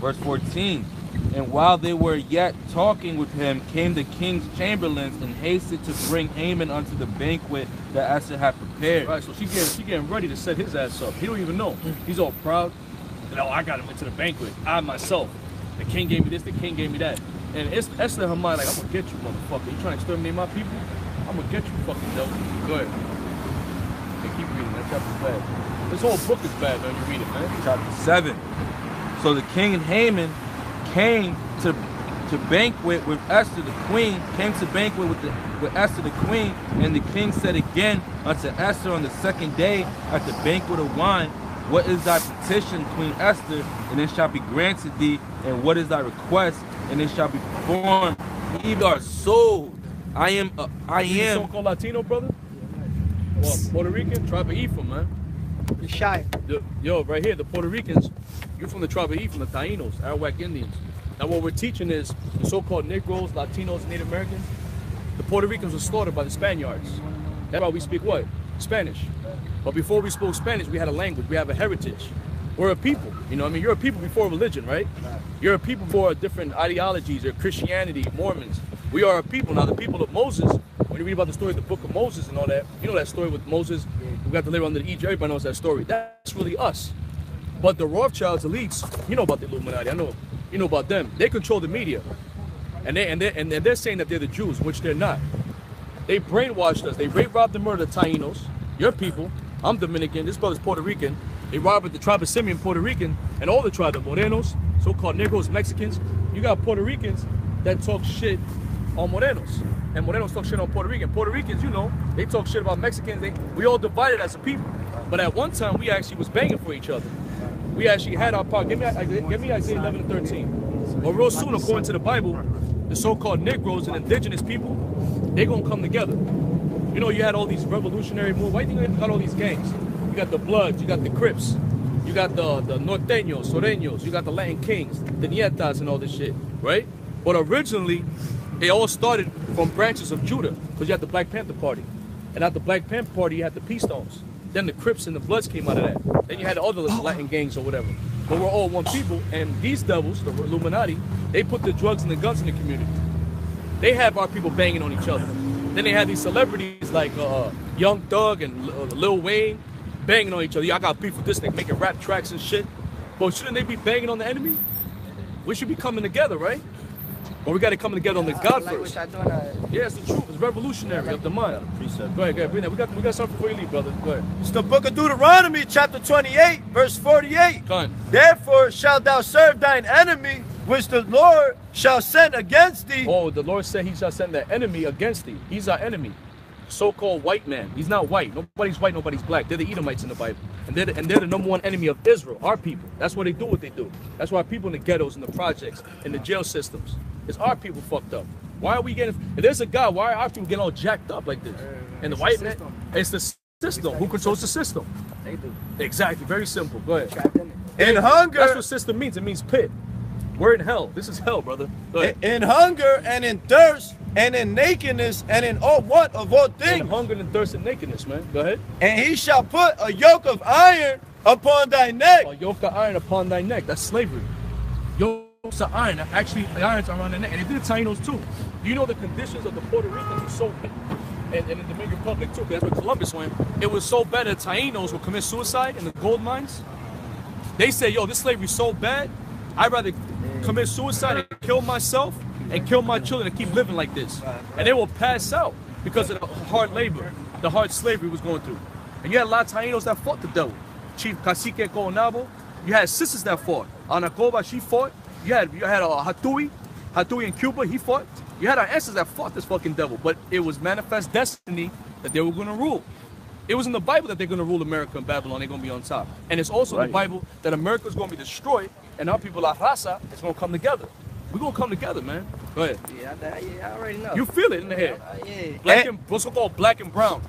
Verse 14. And while they were yet talking with him, came the king's chamberlains and hasted to bring Haman unto the banquet that Esther had prepared. Right, so she getting ready to set his ass up. He don't even know. He's all proud. And, oh, I got him into the banquet. I myself. The king gave me this, the king gave me that. And it's Esther in her mind like, I'm gonna get you, motherfucker. You trying to exterminate my people? I'm gonna get you, fucking devil. Go ahead. Hey, keep reading. That chapter's bad. This whole book is bad, man. You read it, man. Chapter 7. So the king and Haman came to banquet with Esther the queen, came to banquet with Esther the queen, and the king said again unto Esther on the second day at the banquet of wine, what is thy petition, Queen Esther, and it shall be granted thee, and what is thy request, and it shall be performed. Ye are sold. I am so-called Latino, brother? Well, Puerto Rican, tribe of Ephraim, man. You're shy. Yo, right here, the Puerto Ricans, you're from the tribe of Ephraim, the Taínos, Arawak Indians. Now what we're teaching is the so-called Negroes, Latinos, Native Americans. The Puerto Ricans were slaughtered by the Spaniards. That's why we speak what? Spanish. But before we spoke Spanish, we had a language, we have a heritage. We're a people, you know what I mean? You're a people before religion, right? You're a people before different ideologies, or Christianity, Mormons. We are a people. Now the people of Moses, when you read about the story of the book of Moses and all that, you know that story with Moses, we got to live under Egypt, everybody knows that story. That's really us. But the Rothschilds, elites, you know about the Illuminati, I know, you know about them. They control the media. And they're saying that they're the Jews, which they're not. They brainwashed us. They rape, robbed, and murdered the Taínos, your people. I'm Dominican, this brother's Puerto Rican. They robbed the tribe of Simeon, Puerto Rican, and all the tribe of Morenos, so-called Negroes, Mexicans. You got Puerto Ricans that talk shit on Morenos. And Morenos talk shit on Puerto Rican. Puerto Ricans, you know, they talk shit about Mexicans. We all divided as a people. But at one time, we actually was banging for each other. We actually had our part. Give me Isaiah 11 and 13. Well, real soon, according to the Bible, the so-called Negroes and indigenous people, they're going to come together. You know, you had all these revolutionary movements. Why do you think you got all these gangs? You got the Bloods, you got the Crips, you got the Norteños, Sureños, you got the Latin Kings, the Nietas and all this shit, right? But originally, it all started from branches of Judah, because you had the Black Panther Party. And at the Black Panther Party, you had the Peace Stones. Then the Crips and the Bloods came out of that. Then you had the other Latin gangs or whatever. But we're all one people, and these devils, the Illuminati, they put the drugs and the guns in the community. They have our people banging on each other. Then they had these celebrities like Young Thug and Lil Wayne banging on each other. I got beef with this nigga making rap tracks and shit. But shouldn't they be banging on the enemy? We should be coming together, right? But we got to come together on the God first. Yeah, it's the truth. It's revolutionary of the mind. Go ahead, bring that. We got something before you leave, brother. Go ahead. It's the book of Deuteronomy, chapter 28, verse 48. Go ahead. Therefore shalt thou serve thine enemy, which the Lord shall send against thee. Oh, the Lord said he shall send the enemy against thee. He's our enemy. So-called white man. He's not white. Nobody's white, nobody's black. They're the Edomites in the Bible. And they're the number one enemy of Israel, our people. That's why they do what they do. That's why people in the ghettos, in the projects, in the jail systems. It's our people fucked up. Why are we getting, if there's a God, why are our people getting all jacked up like this? And the white man, it's the system. Who controls the system? They do. Exactly, very simple. Go ahead. In hunger. That's what system means. It means pit. We're in hell. This is hell, brother. Go ahead. In hunger and in thirst and in nakedness and in all what of all things. In hunger and thirst and nakedness, man. Go ahead. And he shall put a yoke of iron upon thy neck. A yoke of iron upon thy neck. That's slavery. Yokes of iron. Actually, the irons are around the neck. And they did the Taínos too. Do you know the conditions of the Puerto Ricans were so bad? And in the Dominican Republic too, because that's where Columbus went. It was so bad that Taínos would commit suicide in the gold mines. They say, yo, this slavery is so bad, I'd rather commit suicide and kill myself and kill my children and keep living like this. And they will pass out because of the hard labor, the hard slavery was going through. And you had a lot of Taínos that fought the devil. Chief Cacique Coronabo, you had sisters that fought. Anacoba, she fought. You had Hatui in Cuba, he fought. You had our ancestors that fought this fucking devil, but it was manifest destiny that they were going to rule. It was in the Bible that they're going to rule America and Babylon. They're going to be on top. And it's also in the Bible that America is going to be destroyed and our people, La Raza, is going to come together. We're going to come together, man. Go ahead. Yeah, I already know. You feel it in the head. Yeah. Black and, what's called black and brown.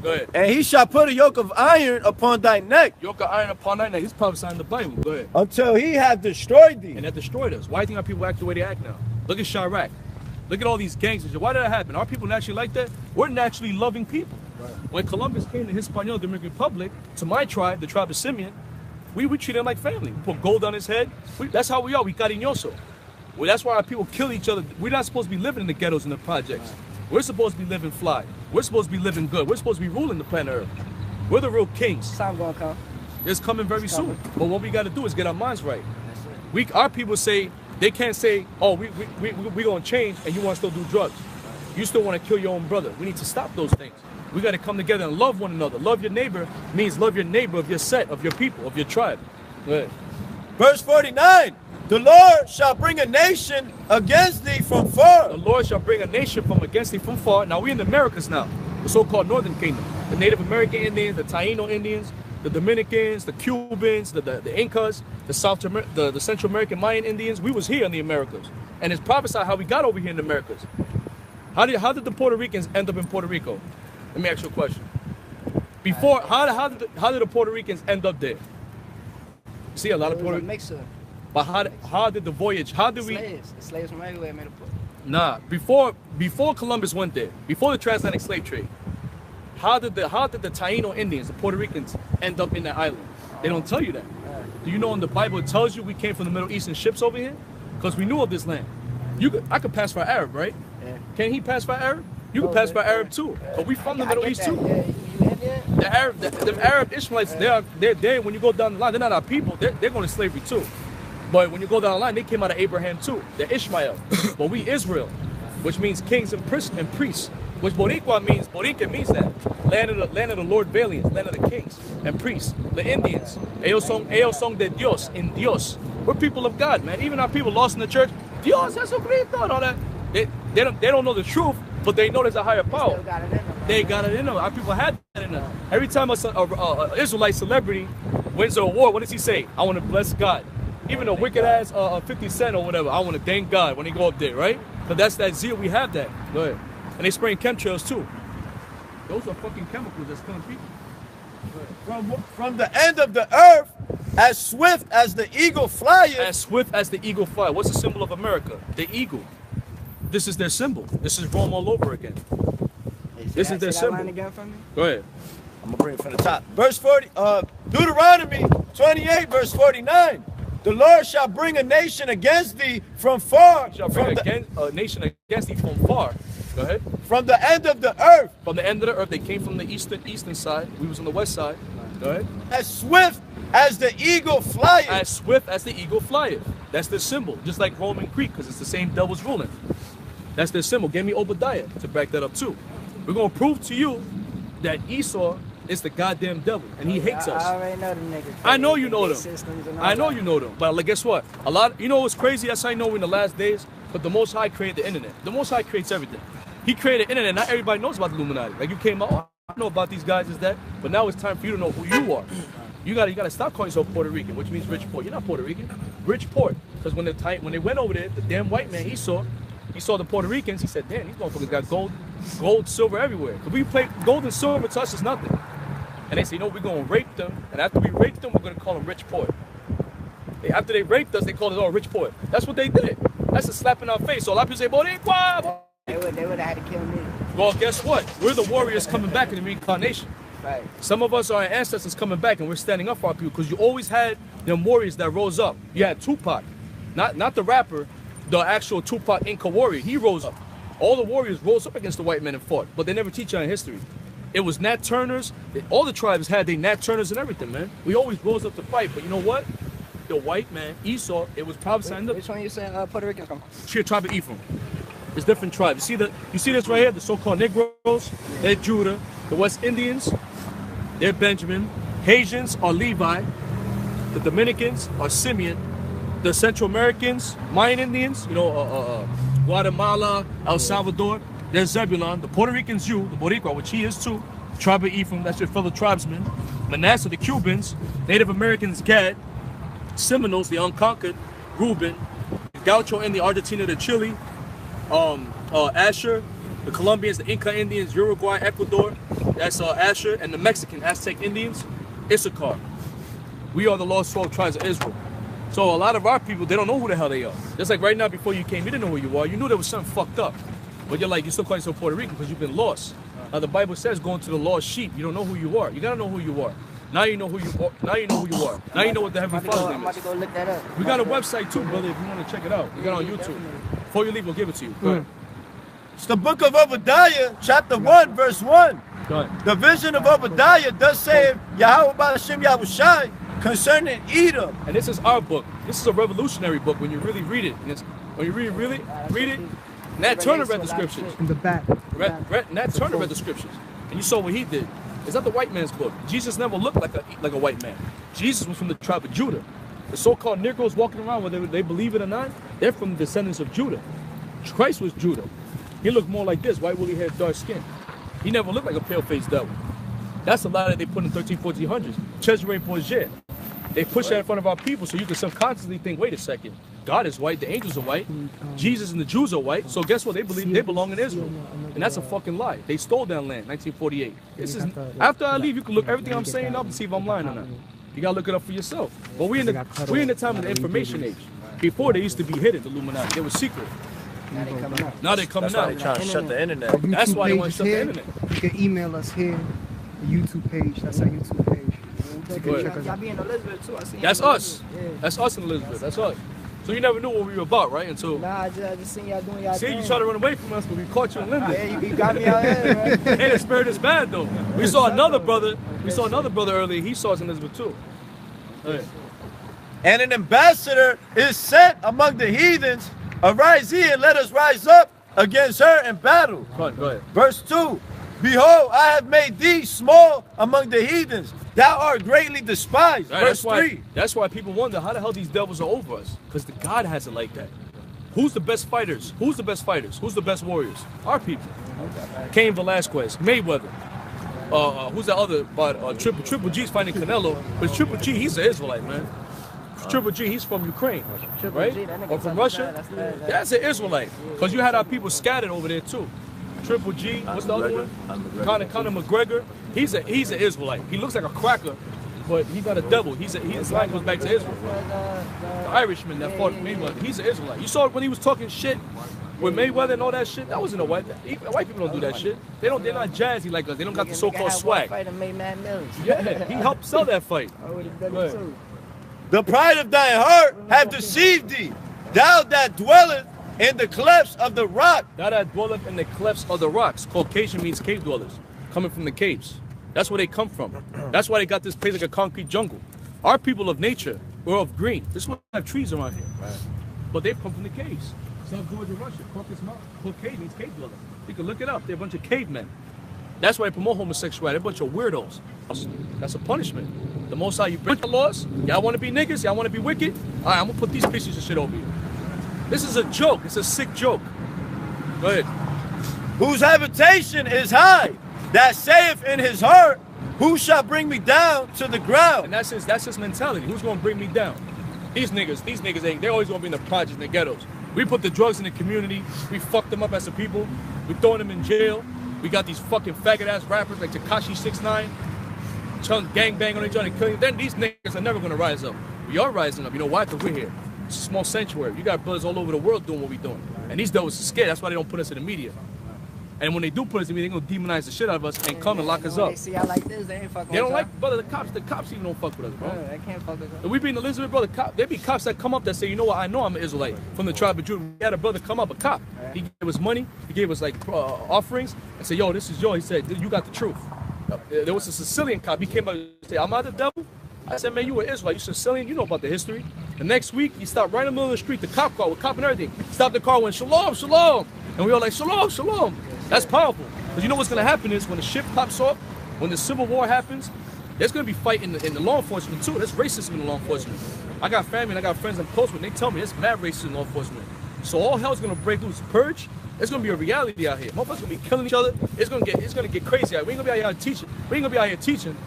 Go ahead. And he shall put a yoke of iron upon thy neck. Yoke of iron upon thy neck. He's prophesying the Bible. Go ahead. Until he have destroyed thee. And that destroyed us. Why do you think our people act the way they act now? Look at Chirac. Look at all these gangs. Why did that happen? Are people naturally like that? We're naturally loving people. Right. When Columbus came to Hispaniola, Dominican Republic, to my tribe, the tribe of Simeon, We treat him like family. We put gold on his head. That's how we are. We cariñoso. Well, that's why our people kill each other. We're not supposed to be living in the ghettos and the projects. We're supposed to be living fly. We're supposed to be living good. We're supposed to be ruling the planet Earth. We're the real kings. Time gonna come. It's coming very soon. But what we got to do is get our minds right. Our people say, they can't say, oh, we going to change and you want to still do drugs. You still want to kill your own brother. We need to stop those things. We got to come together and love one another. Love your neighbor means love your neighbor of your set, of your people, of your tribe. Go ahead. Verse 49. The Lord shall bring a nation against thee from far. The Lord shall bring a nation from against thee from far. Now we in the Americas now, the so-called Northern Kingdom. The Native American Indians, the Taino Indians, the Dominicans, the Cubans, the Incas, the Central American Mayan Indians. We was here in the Americas. And it's prophesied how we got over here in the Americas. How did the Puerto Ricans end up in Puerto Rico? Let me ask you a question. Before, how did the Puerto Ricans end up there? See, a lot of Puerto Ricans. But how did the voyage? How did we? Slaves from everywhere made a put. Nah, before Columbus went there, before the transatlantic slave trade, how did the Taino Indians, the Puerto Ricans, end up in that island? They don't tell you that. Do you know in the Bible it tells you we came from the Middle Eastern ships over here? Because we knew of this land. I could pass for Arab, right? Yeah. Can he pass for Arab? You can pass for Arab too. But we from the Middle East too. Yeah. The Arab Ishmaelites, they're there. When you go down the line, they're not our people. They're going to slavery too. But when you go down the line, they came out of Abraham too. They're Ishmael. But we Israel, which means kings and priests. Which Boricua means that. Land of the Lord Valiant, land of the kings and priests. The Indians. Ellos son de Dios, in Dios. We're people of God, man. Even our people lost in the church. Dios, Jesucristo, and all that. They don't know the truth, but they know there's a higher power. They got it in them. Our people had that in them. Every time a Israelite celebrity wins an award, what does he say? I want to bless God. Even a wicked ass 50 Cent or whatever, I want to thank God when they go up there, right? But that's that zeal, we have that. Go ahead. And they spraying chemtrails too. Those are fucking chemicals that's killing people. From the end of the earth, as swift as the eagle flieth. As swift as the eagle fly. What's the symbol of America? The eagle. This is their symbol. This is Rome all over again. This is their symbol. Again for me? Go ahead. I'm going to bring it from the top. Verse 40, Deuteronomy 28, verse 49. The Lord shall bring a nation against thee from far. Shall bring a nation against thee from far. Go ahead. From the end of the earth. From the end of the earth. They came from the eastern side. We was on the west side. Go ahead. As swift as the eagle flieth. As swift as the eagle flieth. That's their symbol. Just like Rome and Greek, because it's the same devil's ruling. That's their symbol. Give me Obadiah to back that up too. We're going to prove to you that Esau is the goddamn devil, and he hates us. I already know them niggas. I know you know them. I know you know them. But like, guess what? You know what's crazy? That's how I know we're in the last days. But the Most High created the internet. The Most High creates everything. He created the internet. Not everybody knows about the Illuminati. Like you came out, oh, I know about these guys, is that? But now it's time for you to know who you are. You gotta stop calling yourself Puerto Rican, which means rich port. You're not Puerto Rican. Rich port. Because when they went over there, the damn white man he saw the Puerto Ricans. He said, "Damn, these motherfuckers got gold, silver everywhere." Cause we play gold and silver to us is nothing. And they say, "No, we're gonna rape them, and after we rape them, we're gonna call them rich port." After they raped us, they called us all rich port. That's what they did. That's a slap in our face. So a lot of people say, "Boricua." They would have had to kill me. Well, guess what? We're the warriors coming back in the reincarnation. Right. Some of us are our ancestors coming back, and we're standing up for our people because you always had them warriors that rose up. You had Tupac, not the rapper, the actual Tupac Inca warrior. He rose up. All the warriors rose up against the white men and fought, but they never teach you in history. It was Nat Turners. All the tribes had their Nat Turners and everything, man. We always rose up to fight, but you know what? The white man, Esau, it was prophesied. Which one you saying Puerto Rican from? Sheer tribe of Ephraim. It's different tribes. You see this right here? The so-called Negroes, they're Judah. The West Indians, they're Benjamin. Haitians are Levi. The Dominicans are Simeon. The Central Americans, Mayan Indians, Guatemala, El Salvador, they're Zebulon. The Puerto Ricans, the Boricua, which he is too. Tribe of Ephraim, that's your fellow tribesmen. Manasseh, the Cubans. Native Americans, Gad. Seminoles, the unconquered, Reuben. Gaucho in the Argentina, the Chile. Asher, the Colombians, the Inca Indians, Uruguay, Ecuador, that's Asher, and the Mexican Aztec Indians, Issachar. We are the lost 12 tribes of Israel. So a lot of our people, they don't know who the hell they are. Just like right now before you came, you didn't know who you are. You knew there was something fucked up. But you're still calling yourself Puerto Rican because you've been lost. The Bible says going to the lost sheep. You don't know who you are. You gotta know who you are. Now you know who you are. Now you know who you are. Now you know what the Heavenly Father's I'm name about to is. go look that up. We got a website too, brother, if you want to check it out. We got it on YouTube. Before you leave, we'll give it to you. Go ahead. It's the book of Obadiah, chapter 1, verse 1. Go ahead. The vision of Obadiah does say Yahweh Ba'Hashem Yahushai concerning Edom. And this is our book. This is a revolutionary book when you really read it. And it's, when you read it. Nat Turner read the scriptures. In the back. Nat Turner read the scriptures. And you saw what he did. It's not the white man's book. Jesus never looked like a white man. Jesus was from the tribe of Judah. The so-called Negroes walking around, whether they believe it or not, they're from the descendants of Judah. Christ was Judah. He looked more like this, white woolly hair, dark skin. He never looked like a pale-faced devil. That's a lie that they put in 13, 1400s. Cesare Borgia. They push that in front of our people so you can subconsciously think, wait a second, God is white, the angels are white, Jesus and the Jews are white, so guess what? They believe they belong in Israel. And that's a fucking lie. They stole that land, 1948. This is, after I leave, you can look everything I'm saying up and see if I'm lying or not. You gotta look it up for yourself. But we're in the time of the information age. Before they used to be hidden, the Illuminati. They were secret. Now they coming out. Now they're coming That's why out. they trying to shut the internet. That's why they want to shut the here. internet. You can email us here. The YouTube page. That's our YouTube page. You Go can ahead. check us Y'all out. be in Elizabeth too. I seen That's y'all in us. Elizabeth. Yeah. That's us in Elizabeth. That's us. So you never knew what we were about, right? Until Nah, I just seen y'all doing y'all see, thing. you try to run away from us, but we caught you in Limbo. Yeah, you got me out here, right? Hey, the spirit is bad though. We saw another brother. We saw another brother earlier. He saw us in Elizabeth too. Hey. And an ambassador is sent among the heathens. Arise ye and let us rise up against her in battle. Go ahead. Verse 2. Behold, I have made thee small among the heathens. Thou art greatly despised. Right, Verse 3. That's why people wonder how the hell these devils are over us. Because the God has it like that. Who's the best fighters? Who's the best fighters? Who's the best warriors? Our people. Cain Velasquez, Mayweather. Who's the other? But Triple G's fighting Canelo. But Triple G, he's an Israelite, man. Triple G, he's from Ukraine, right? G, that nigga Or from from Russia. that's That's an Israelite. Because you had our people scattered over there too. Triple G, what's the other one? Conor McGregor. He's an Israelite. He looks like a cracker, but he's not a devil. His line goes back to Israel. The Irishman that fought Mayweather, he's an Israelite. You saw it when he was talking shit with Mayweather and all that shit. That wasn't a white people don't do that shit. They're not jazzy like us. They don't got the so-called swag. Fight and made mad millions. Yeah, he helped sell that fight. I would have done Go it ahead. too. The pride of thy heart have deceived thee. Thou that dwelleth in the clefts of the rock. Thou that dwelleth in the clefts of the rocks. Caucasian means cave dwellers, coming from the caves. That's where they come from. That's why they got this place like a concrete jungle. Our people of nature, we're of green. This is why we have trees around here. Right. But they've come from the caves. South Georgia, Russia. Caucasian means cave dweller. You can look it up. They're a bunch of cavemen. That's why they promote homosexuality. They're a bunch of weirdos. That's a punishment. The most how you break the laws, y'all want to be niggas, y'all want to be wicked, all right, I'm going to put these pieces of shit over you. This is a joke. It's a sick joke. Go ahead. Whose habitation is high, that saith in his heart, who shall bring me down to the ground? And that's his mentality. Who's going to bring me down? These niggas ain't, they're always going to be in the projects and the ghettos. We put the drugs in the community. We fucked them up as a people. We throwing them in jail. We got these fucking faggot-ass rappers like Tekashi 6ix9ine. Gang on each other and killing. Then these niggas are never gonna rise up. We are rising up. You know why? Because we're here. It's a small sanctuary. You got brothers all over the world doing what we're doing. And these devils are scared. That's why they don't put us in the media. And when they do put us in the media, they're gonna demonize the shit out of us and come and lock us up. They see y'all like this, they ain't fucking They don't with like, brother, the cops even don't fuck with us, bro. y'all. They can't fuck with us. And we be in Elizabeth, brother, there be cops that come up that say, you know what, I know I'm an Israelite from the tribe of Judah. We had a brother come up, a cop. He gave us money, he gave us like offerings, and said, yo, this is yours. He said, you got the truth. There was a Sicilian cop, he came up and said, am I the devil? I said, man, you an Israelite, you Sicilian, you know about the history. The next week, he stopped right in the middle of the street, the cop car, with cop and everything. Stopped the car, went, shalom, shalom. And we all like, shalom, shalom. That's powerful. Because you know what's going to happen is when the shit pops off, when the civil war happens, there's going to be fighting in the law enforcement too. There's racism in the law enforcement. I got family and I got friends I'm close with, and they tell me there's mad racism in law enforcement. So all hell's going to break loose. Purge, it's going to be a reality out here. Motherfuckers going to be killing each other. It's going to get crazy out here. We ain't going to be out here teaching. We ain't going to be out here teaching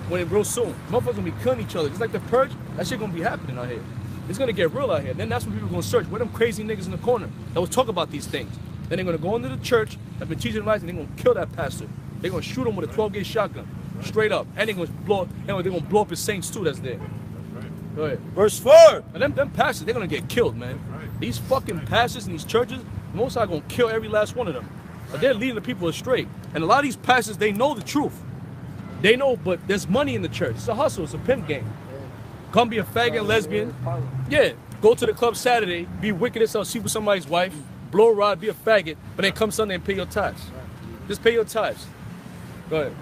when it real soon. Motherfuckers going to be killing each other. Just like the purge, that shit going to be happening out here. It's going to get real out here. Then that's when people are going to search. Where them crazy niggas in the corner that will talk about these things? Then they're going to go into the church, have been teaching lies, and they're going to kill that pastor. They're going to shoot him with a 12-gauge shotgun, straight up. And they're going to blow up his saints too that's there. Go ahead. Verse 4. And them pastors, they're going to get killed, man. These fucking pastors in these churches, most are going to kill every last one of them. But they're leading the people astray. And a lot of these pastors, they know the truth. They know, but there's money in the church. It's a hustle. It's a pimp game. Come be a faggot and lesbian. Yeah, go to the club Saturday, be wicked as hell, sleep with somebody's wife, blow a rod, be a faggot, but then come Sunday and pay your tithes. Just pay your tithes. Go ahead.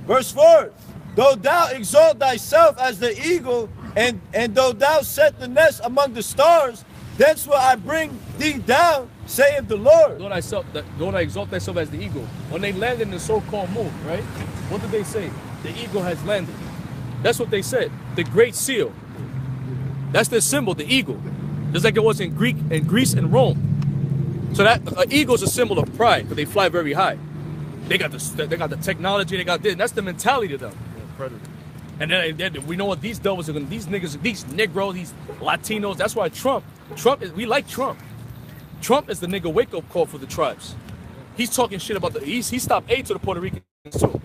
Verse 4. Though thou exalt thyself as the eagle, and though thou set the nest among the stars, thence will I bring thee down, saith the Lord. Don't I exalt thyself as the eagle. When they landed in the so-called moon, right? What did they say? The eagle has landed. That's what they said. The great seal. That's their symbol, the eagle. Just like it was in Greece and Rome. So that eagle's a symbol of pride, because they fly very high. They got the technology, they got this. That's the mentality to them. And then we know what these devils are gonna, these niggas, these Negro, these Latinos. That's why we like Trump. Trump is the nigga wake-up call for the tribes. He's talking shit about he stopped aid to the Puerto Ricans too.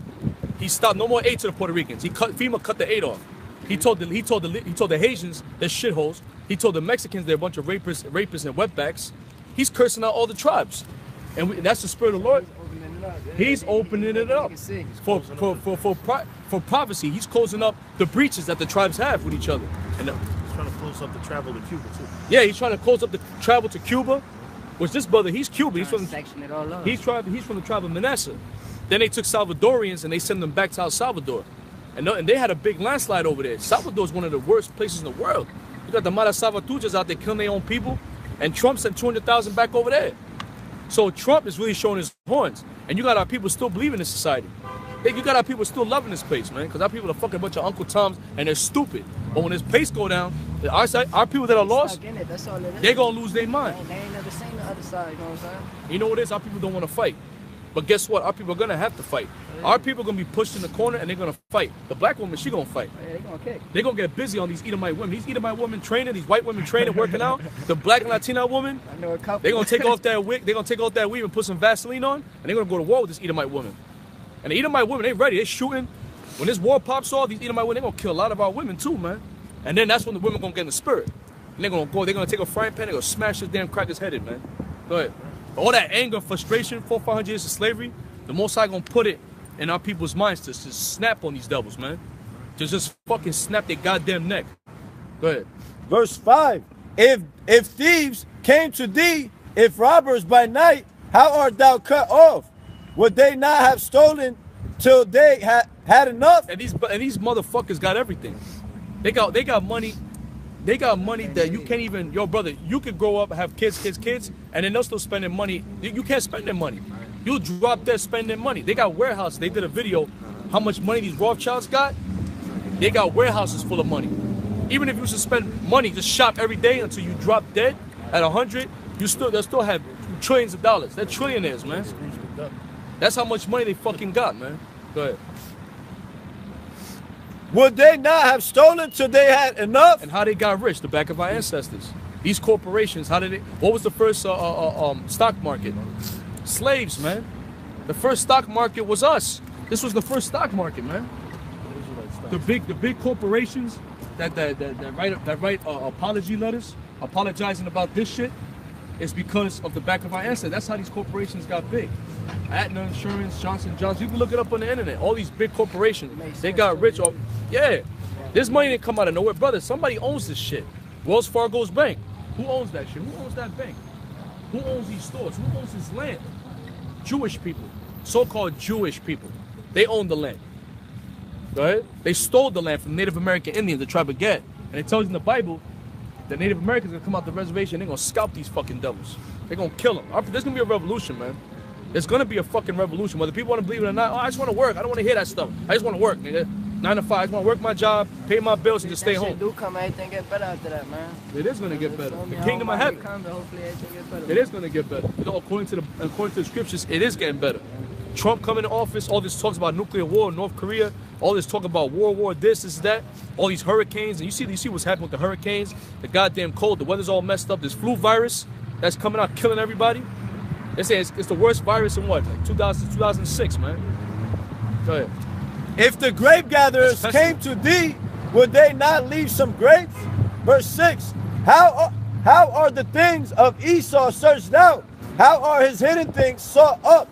He stopped no more aid to the Puerto Ricans. FEMA cut the aid off. He told the Haitians they're shitholes. He told the Mexicans they're a bunch of rapists and wetbacks. He's cursing out all the tribes, and that's the spirit of the Lord. He's opening it up for prophecy. He's closing up the breaches that the tribes have with each other. And he's trying to close up the travel to Cuba too. Yeah, he's trying to close up the travel to Cuba, which this brother, he's Cuban. He's from the tribe of Manasseh. Then they took Salvadorians and they sent them back to El Salvador, and they had a big landslide over there. Salvador is one of the worst places in the world. You got the Mara Salvatruchas out there killing their own people, and Trump sent 200,000 back over there. So Trump is really showing his horns, and you got our people still believing in society. You got our people still loving this place, man, because our people are fucking a bunch of Uncle Toms, and they're stupid. But when this pace go down, our people that are lost, they're going to lose their mind. They ain't never seen the other side, you know what I'm saying? You know what it is? Our people don't want to fight. But guess what? Our people are going to have to fight. Our people are going to be pushed in the corner, and they're going to fight. The black woman, she going to fight. Yeah, they gonna kick. They're going to get busy on these Edomite women. These Edomite women training, these white women training, working out. The black and Latina woman, I know a couple. they're going to take off that wig. They're going to take off that weave and put some Vaseline on, and they're going to go to war with this Edomite woman. And the Edomite women, they ready. They're shooting. When this war pops off, these Edomite women, they're going to kill a lot of our women too, man. And then that's when the women going to get in the spirit. And they're going to take a frying pan, they're going to smash this damn cracker's head in, man. Go ahead. All that anger, frustration, 400 years of slavery, the Most High going to put it in our people's minds to snap on these devils, man. To just fucking snap their goddamn neck. Go ahead. Verse 5. If thieves came to thee, if robbers by night, how art thou cut off? Would they not have stolen till they had enough? And these motherfuckers got everything. They got money. They got money that you can't even. Yo, brother, you could grow up, have kids, and then they'll still spending money. You can't spend their money. You'll drop dead spending money. They got warehouses. They did a video how much money these Rothschilds got. They got warehouses full of money. Even if you should spend money, just shop every day until you drop dead at 100, they'll still have trillions of dollars. They're trillionaires, man. That's how much money they fucking got, man. Go ahead. Would they not have stolen till they had enough? And how they got rich, the back of our ancestors. These corporations, what was the first stock market? Slaves, man. The first stock market was us. This was the first stock market, man. The big corporations that write apology letters, apologizing about this shit, is because of the back of our ancestors. That's how these corporations got big. Aetna Insurance, Johnson & Johnson. You can look it up on the internet. All these big corporations, they got rich. Yeah, this money didn't come out of nowhere, brother. Somebody owns this shit. Wells Fargo's bank. Who owns that shit? Who owns that bank? Who owns these stores? Who owns this land? Jewish people, so-called Jewish people. They own the land. Right? They stole the land from Native American Indians, the tribe of Gad. And it tells you in the Bible that Native Americans are gonna come out the reservation and they're gonna scalp these fucking devils. They're gonna kill them. There's gonna be a revolution, man. There's gonna be a fucking revolution. Whether people wanna believe it or not, I just wanna work. I don't wanna hear that stuff. I just wanna work, nigga. 9 to 5. I just wanna work my job, pay my bills, and just stay home. Do come, everything get better after that, man. It is gonna get better. The kingdom of heaven. Hopefully everything get better. It is gonna get better. You know, according to the scriptures, it is getting better. Trump coming to office, all this talks about nuclear war, North Korea, all this talk about World War, this, that, all these hurricanes, and you see what's happening with the hurricanes, the goddamn cold, the weather's all messed up, this flu virus that's coming out killing everybody. They say it's the worst virus in what, like 2006, man. Go ahead. If the grape gatherers came to thee, would they not leave some grapes? Verse 6. How are the things of Esau searched out? How are his hidden things sought up?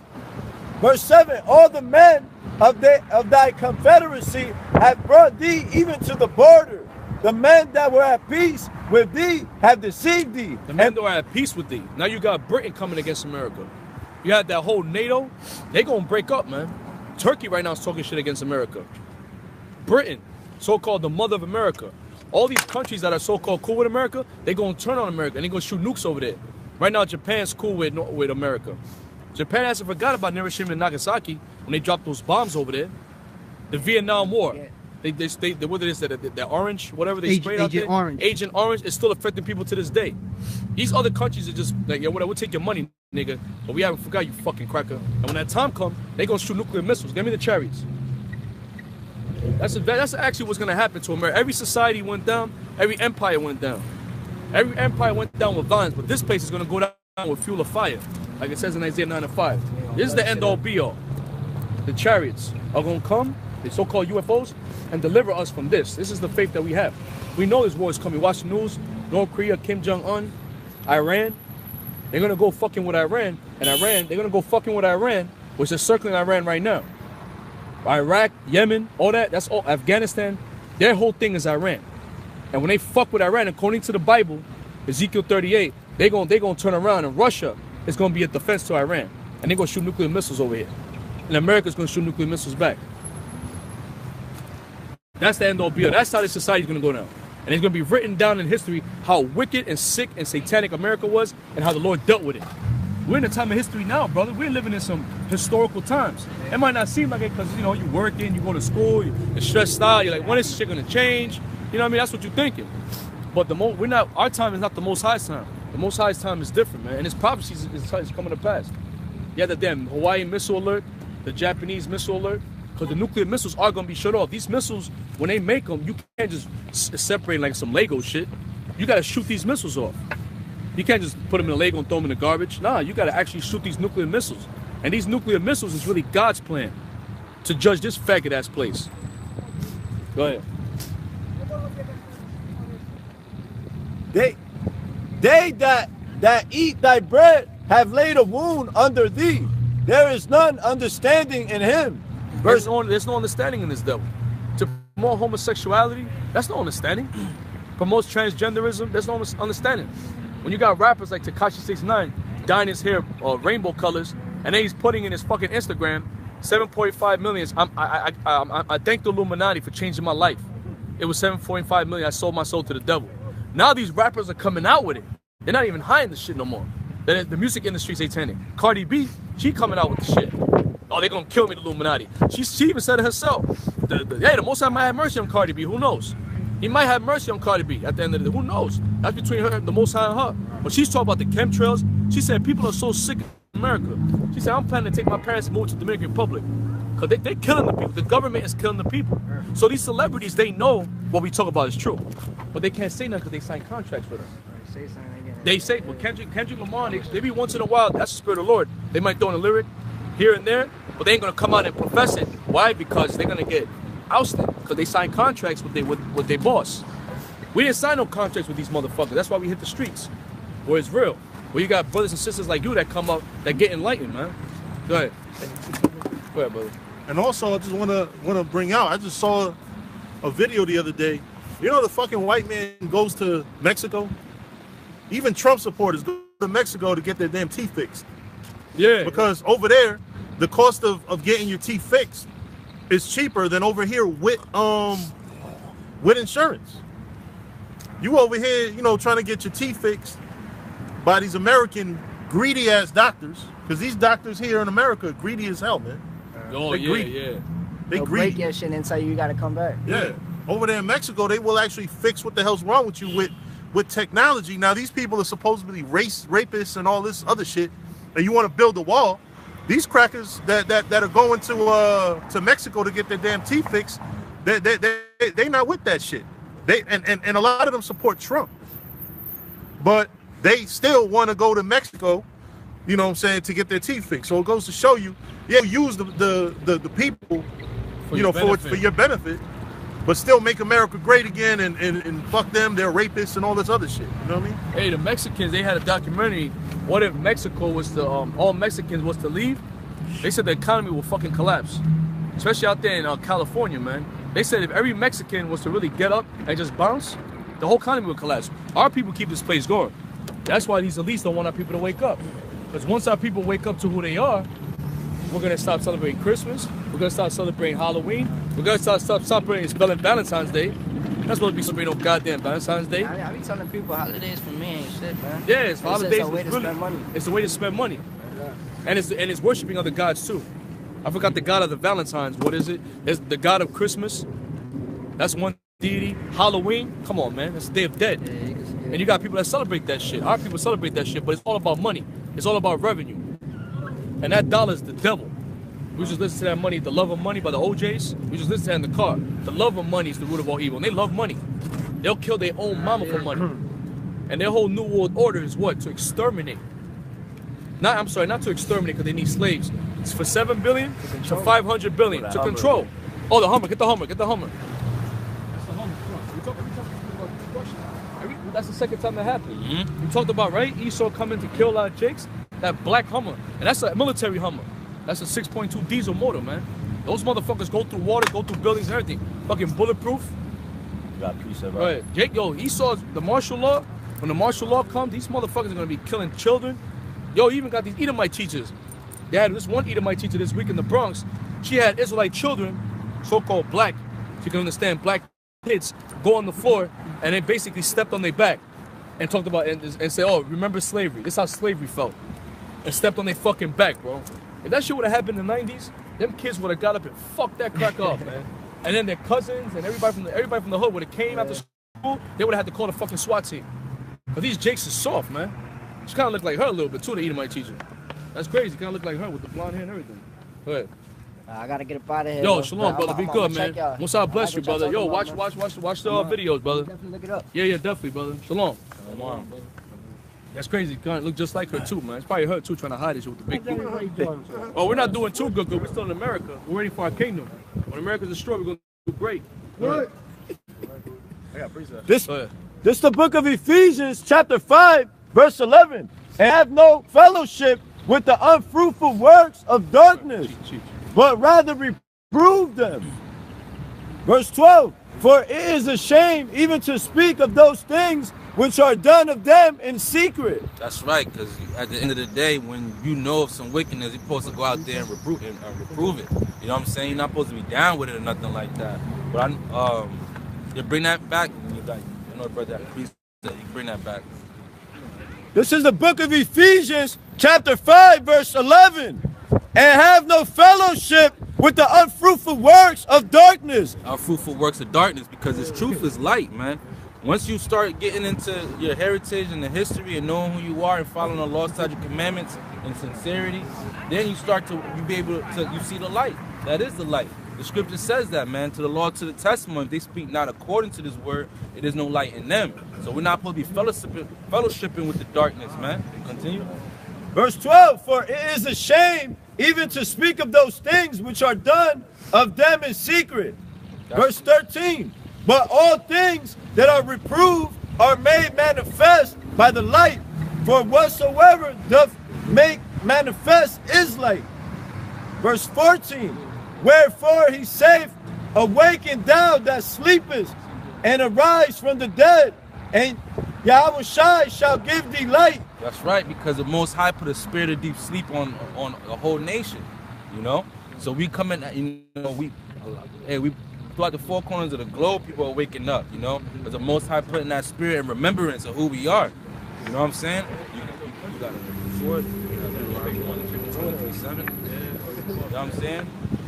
Verse 7. All the men of thy confederacy have brought thee even to the border. The men that were at peace with thee have deceived thee. The men that are at peace with thee. Now you got Britain coming against America. You had that whole NATO. They gonna break up, man. Turkey right now is talking shit against America. Britain, so-called the mother of America. All these countries that are so-called cool with America, they gonna turn on America and they gonna shoot nukes over there. Right now, Japan's cool with America. Japan hasn't forgot about Hiroshima and Nagasaki when they dropped those bombs over there. The Vietnam War. Yeah. They what it is, that orange, whatever they sprayed out there. Orange. Agent Orange is still affecting people to this day. These other countries are just like, yo, whatever, we'll take your money, nigga, but we haven't forgot you, fucking cracker. And when that time comes, they gonna shoot nuclear missiles. Give me the chariots. That's actually what's gonna happen to America. Every society went down, every empire went down. Every empire went down with violence, but this place is gonna go down with fuel of fire, like it says in Isaiah 9:5. This is the end all be all. The chariots are gonna come, the so-called UFOs, and deliver us from this. This is the faith that we have. We know this war is coming. Watch the news. North Korea, Kim Jong-un, Iran. They're gonna go fucking with Iran, and they're gonna go fucking with Iran, which is circling Iran right now. Iraq, Yemen, all that, that's all. Afghanistan, their whole thing is Iran. And when they fuck with Iran, according to the Bible, Ezekiel 38, they're gonna turn around, and Russia is gonna be a defense to Iran, and they're gonna shoot nuclear missiles over here, and America's gonna shoot nuclear missiles back. That's the end all be all. That's how this society is gonna go down, and it's gonna be written down in history how wicked and sick and satanic America was, and how the Lord dealt with it. We're in a time of history now, brother. We're living in some historical times. It might not seem like it because, you know, you're working, you go to school, you're stressed out. You're like, when is this shit gonna change? You know what I mean? That's what you're thinking. But our time is not the Most High's time. The Most High's time is different, man. And his prophecy is coming to pass. You had the damn Hawaii missile alert, the Japanese missile alert, because the nuclear missiles are gonna be shut off. These missiles, when they make them, you can't just separate like some Lego shit. You gotta shoot these missiles off. You can't just put them in a Lego and throw them in the garbage. Nah, you gotta actually shoot these nuclear missiles. And these nuclear missiles is really God's plan to judge this faggot ass place. Go ahead. They that eat thy bread have laid a wound under thee. There is none understanding in him. There's no understanding in this devil. To promote homosexuality, that's no understanding. Promotes transgenderism, there's no understanding. When you got rappers like Tekashi 69 dyeing his hair rainbow colors, and then he's putting in his fucking Instagram 7.5 million. I thank the Illuminati for changing my life. It was 7.5 million. I sold my soul to the devil. Now these rappers are coming out with it. They're not even hiding the shit no more. The music industry is satanic. Cardi B, she coming out with the shit. Oh, they're gonna kill me, the Illuminati. She even said it herself. The Most High might have mercy on Cardi B. Who knows? He might have mercy on Cardi B at the end of the day. Who knows? That's between her, the Most High, and her. But she's talking about the chemtrails. She said people are so sick in America. She said, I'm planning to take my parents and move to the Dominican Republic. Because they're killing the people. The government is killing the people. So these celebrities, they know what we talk about is true. But they can't say nothing because they sign contracts with us. They say, well, Kendrick Lamar, they be once in a while, that's the Spirit of the Lord. They might throw in a lyric here and there, but they ain't going to come out and profess it. Why? Because they're going to get ousted. Because they sign contracts with their boss. We didn't sign no contracts with these motherfuckers. That's why we hit the streets. Where it's real. Where you got brothers and sisters like you that come up, that get enlightened, man. Go ahead. Go ahead, brother. And also, I just want to bring out, I just saw a video the other day. You know the fucking white man goes to Mexico? Even Trump supporters go to Mexico to get their damn teeth fixed. Yeah. Because over there, the cost of getting your teeth fixed is cheaper than over here with insurance. You over here, you know, trying to get your teeth fixed by these American greedy ass doctors, because these doctors here in America are greedy as hell, man. Oh, They're yeah, greedy. yeah. They'll break your shit and tell you gotta come back. Yeah. Over there in Mexico, they will actually fix what the hell's wrong with you with technology. Now, these people are supposedly rapists and all this other shit, and you want to build a wall. These crackers that are going to Mexico to get their damn teeth fixed, they not with that shit. And a lot of them support Trump, but they still want to go to Mexico, you know what I'm saying, to get their teeth fixed. So it goes to show you, yeah, use the people, for you know, for your benefit, but still make America great again and fuck them, they're rapists and all this other shit. You know what I mean? Hey, the Mexicans, they had a documentary. What if Mexico was to all Mexicans was to leave? They said the economy will fucking collapse. especially out there in California, man. They said if every Mexican was to really get up and just bounce, the whole economy would collapse. Our people keep this place going. That's why these elites don't want our people to wake up. Because once our people wake up to who they are, we're gonna stop celebrating Christmas. We're gonna start celebrating Halloween. We're gonna stop celebrating Valentine's Day. That's what we celebrate on goddamn Valentine's Day. I be telling people holidays for me ain't shit, man. Yeah, it's holidays. It's a way to spend money. It's a way to spend money. And it's worshiping other gods too. I forgot the god of the Valentines. What is it? It's the god of Christmas. That's one deity. Halloween. Come on, man. That's the Day of Dead. Yeah, And you got people that celebrate that shit. Our people celebrate that shit, but it's all about money. It's all about revenue. And that dollar's the devil. We just listen to that money, The Love of Money by the OJs. We just listen to that in the car. The love of money is the root of all evil. And they love money. They'll kill their own mama for money. And their whole New World Order is what? To exterminate. Not to exterminate because they need slaves. It's for 7 billion to 500 billion to control. Oh, the Hummer. Get the Hummer. Get the Hummer. That's the Hummer. We talked about destruction. That's the second time that happened. We talked about, right? Esau coming to kill a lot of Jakes. That black Hummer. And that's a military Hummer. That's a 6.2 diesel motor, man. Those motherfuckers go through water, go through buildings and everything. Fucking bulletproof. You got piece of Right. Jake, yo, Esau, the martial law. When the martial law comes, these motherfuckers are gonna be killing children. Yo, even got these Edomite teachers. They had this one Edomite teacher this week in the Bronx. She had Israelite children, so-called black. She can understand black kids go on the floor and they basically stepped on their back and talked about and said, "Oh, remember slavery? This is how slavery felt." And stepped on their fucking back, bro. If that shit would have happened in the 90s, them kids would have got up and fucked that crack off, man. And then their cousins and everybody from the hood would have came after school. They would have had to call the fucking SWAT team. But these Jakes is soft, man. She kind of looked like her a little bit too, the Edomite teacher. That's crazy. Kind of looked like her with the blonde hair and everything. Go ahead. I gotta get up out of here. Yo, bro. shalom, brother. Be good, man. Most I bless you, brother. Yo, watch the videos, brother. Definitely look it up. Yeah, definitely, brother. Shalom. That's crazy. Kind of look just like her too, man. It's probably her too, trying to hide this with the big boot. Oh, we're not doing too good. We're still in America. We're waiting for our kingdom. When America's destroyed, we're gonna do great. What? I got preset. This is the book of Ephesians, chapter 5, verse 11. And have no fellowship with the unfruitful works of darkness, but rather reprove them. Verse 12. For it is a shame even to speak of those things which are done of them in secret. That's right, because at the end of the day, when you know of some wickedness, you're supposed to go out there and reprove it. You know what I'm saying? You're not supposed to be down with it or nothing like that. But you bring that back. You know, brother, please, you bring that back. This is the book of Ephesians, chapter 5, verse 11. And have no fellowship with the unfruitful works of darkness. Unfruitful works of darkness, because its truth is light, man. Once you start getting into your heritage and the history and knowing who you are and following the law, statutes, commandments in sincerity, then you see the light. That is the light. The scripture says that, man. To the law, to the testimony, if they speak not according to this word, it is no light in them. So we're not supposed to be fellowshipping with the darkness, man. Continue. Verse 12, for it is a shame even to speak of those things which are done of them in secret. Verse 13, but all things that are reproved are made manifest by the light, for whatsoever doth make manifest is light. Verse 14, wherefore he saith, awaken thou that sleepest, and arise from the dead, and Yahweh shall give thee light. That's right, because the Most High put a spirit of deep sleep on the whole nation, you know. So we come in, you know, we throughout the four corners of the globe, people are waking up, you know, because the Most High putting that spirit and remembrance of who we are. You know what I'm saying? You got a sword, 1:52 and 3:7. You know what I'm saying?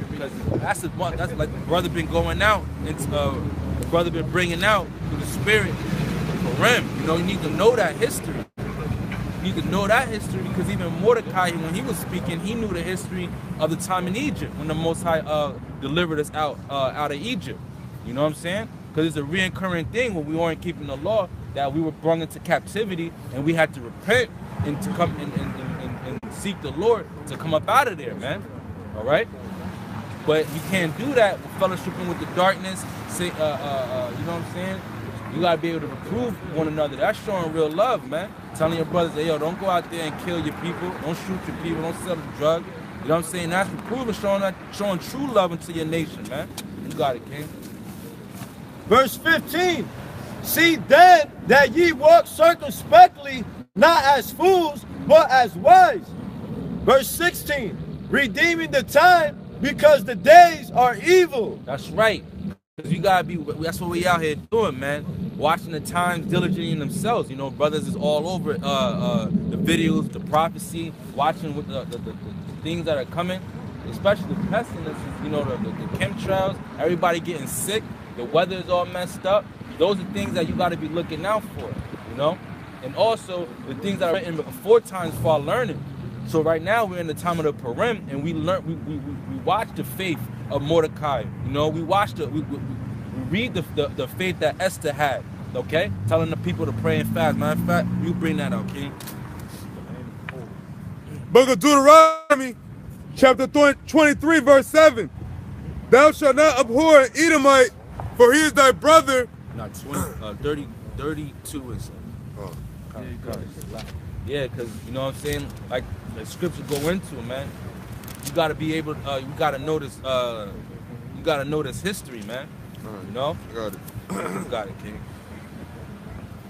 Because that's like the brother been going out, the brother been bringing out through the spirit. Purim, you know, you need to know that history. You need to know that history, because even Mordecai, when he was speaking, he knew the history of the time in Egypt when the Most High delivered us out of Egypt. You know what I'm saying? Because it's a reoccurring thing when we weren't keeping the law, that we were brought into captivity and we had to repent and to come and seek the Lord to come up out of there, man. All right? But you can't do that with fellowshipping with the darkness. You know what I'm saying? You gotta be able to reprove one another. That's showing real love, man. Telling your brothers, hey, yo, don't go out there and kill your people. Don't shoot your people. Don't sell the drug. You know what I'm saying? That's proving, showing true love into your nation, man. You got it, King. Verse 15. See then that ye walk circumspectly, not as fools, but as wise. Verse 16. Redeeming the time, because the days are evil. That's right. Because you gotta be, that's what we out here doing, man. Watching the times diligently in themselves. You know, brothers is all over the videos, the prophecy, watching with the things that are coming, especially the pestilences, you know, the chemtrails, everybody getting sick, the weather is all messed up. Those are things that you gotta be looking out for, you know? And also the things that are written before times for our learning. So right now we're in the time of the Purim, and we watch the faith of Mordecai. You know, we read the faith that Esther had. Okay, telling the people to pray and fast. Matter of fact, you bring that out, King. Book of Deuteronomy, chapter 23, verse 7. Thou shalt not abhor an Edomite, for he is thy brother. Not 20, 32 is. Oh, yeah, because you know what I'm saying. Like the scriptures go into it, man. You gotta be able. You gotta notice. You gotta notice history, man. You know. I got it. You got it, King.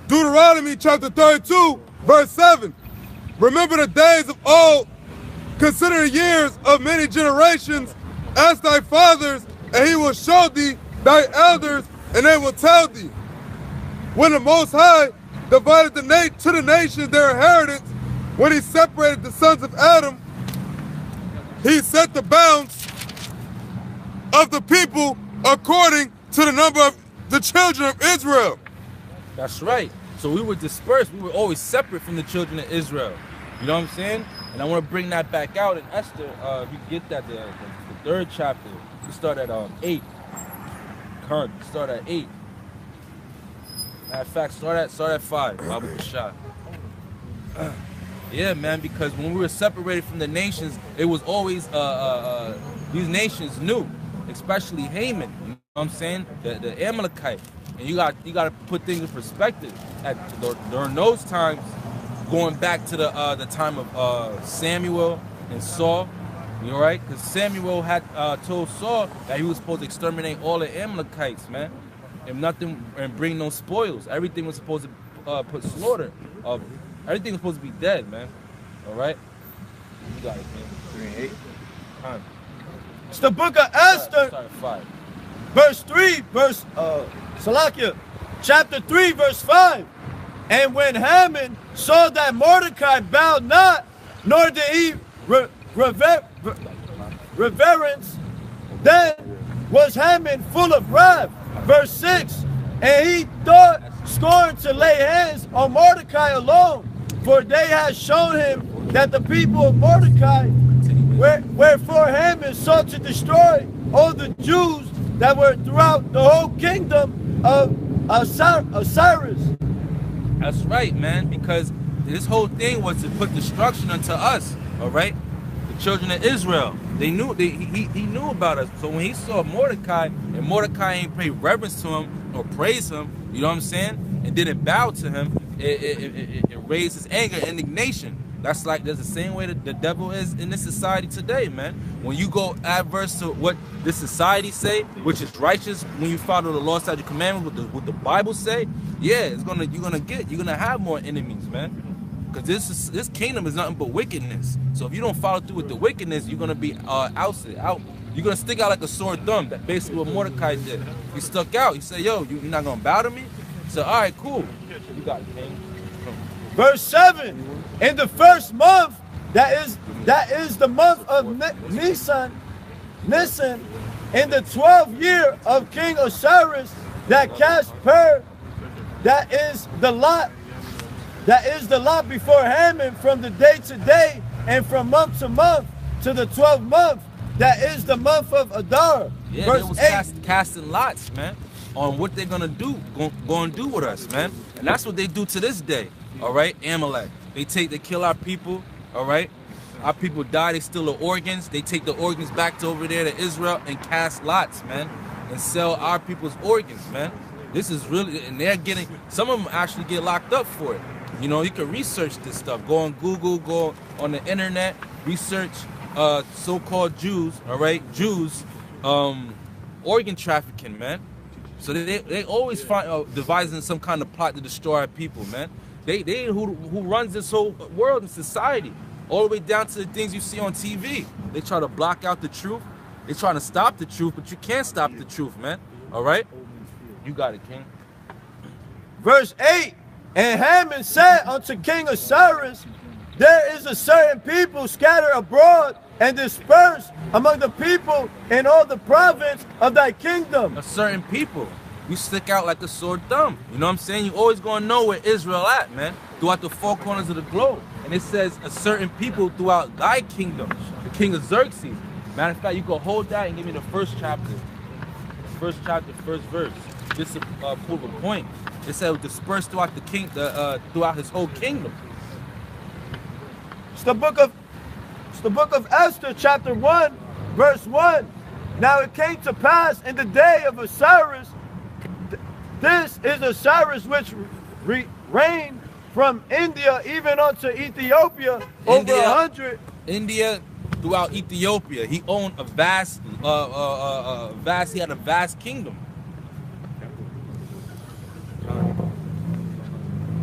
Deuteronomy chapter 32, verse 7. Remember the days of old, consider the years of many generations, ask thy fathers, and he will show thee thy elders, and they will tell thee. When the Most High divided to the nations their inheritance, when he separated the sons of Adam, he set the bounds of the people according to the number of the children of Israel. That's right. So we were dispersed. We were always separate from the children of Israel. You know what I'm saying? And I want to bring that back out in Esther. If you get that, the third chapter, we start at 8. Current, start at 8. Matter of fact, start at 5. Babu Shah. Yeah, man, because when we were separated from the nations, it was always these nations knew, especially Haman. You know what I'm saying? The Amalekite. And you got to put things in perspective. During those times, going back to the time of Samuel and Saul, you know, right? Because Samuel had told Saul that he was supposed to exterminate all the Amalekites, man, and bring no spoils. Everything was supposed to put slaughter. Everything was supposed to be dead, man. All right, you got it, man. 3 and 8. Time. It's the book of Esther. Start at 5. Verse 3, Salakia, chapter 3, verse 5. And when Haman saw that Mordecai bowed not, nor did he reverence, then was Haman full of wrath. Verse 6. And he thought scorned to lay hands on Mordecai alone, for they had shown him that the people of Mordecai, wherefore Haman sought to destroy all the Jews that were throughout the whole kingdom of Cyrus. That's right, man, because this whole thing was to put destruction unto us, all right? The children of Israel. They knew, he knew about us. So when he saw Mordecai, and Mordecai ain't paid reverence to him or praise him, you know what I'm saying, and didn't bow to him, it raised his anger, indignation. That's the same way that the devil is in this society today, man. When you go adverse to what this society say, which is righteous, when you follow the law, statute, commandments, what the Bible say, yeah, you're gonna have more enemies, man. Because this kingdom is nothing but wickedness. So if you don't follow through with the wickedness, you're gonna be ousted out. You're gonna stick out like a sore thumb. That basically what Mordecai did. He stuck out. He said, "Yo, you're not gonna bow to me." He said, "All right, cool. You got it, King." Verse 7. In the first month, that is the month of Nisan, in the 12th year of King Osiris, that cast Pur, that is the lot before Haman from the day to day and from month to month to the 12th month, that is the month of Adar. Yeah, Verse they was 8. casting lots, man, on what they're gonna do with us, man. And that's what they do to this day. All right, Amalek. They kill our people. All right, our people die. They steal the organs. They take the organs back to over there to Israel and cast lots, man, and sell our people's organs, man. This is really, and they're getting, some of them actually get locked up for it. You know, you can research this stuff. Go on Google, go on the internet, research so-called Jews, all right, Jews, organ trafficking, man. So they always find devising some kind of plot to destroy our people, man. They who runs this whole world and society, all the way down to the things you see on TV. They try to block out the truth. They trying to stop the truth, but you can't stop the truth, man. All right, you got it, King. Verse 8, and Haman said unto King Osiris, there is a certain people scattered abroad and dispersed among the people in all the province of thy kingdom. A certain people. You stick out like a sore thumb. You know what I'm saying? You always gonna know where Israel at, man. Throughout the four corners of the globe. And it says a certain people throughout thy kingdom. The king of Xerxes. Matter of fact, you can hold that and give me the first chapter. First chapter, first verse. Just to prove a point. It said dispersed throughout the king, throughout his whole kingdom. It's the book of Esther, chapter 1, verse 1. Now it came to pass in the day of Osiris, this is Osiris which reigned from India even unto Ethiopia over 100. India throughout Ethiopia. He owned a vast, he had a vast kingdom.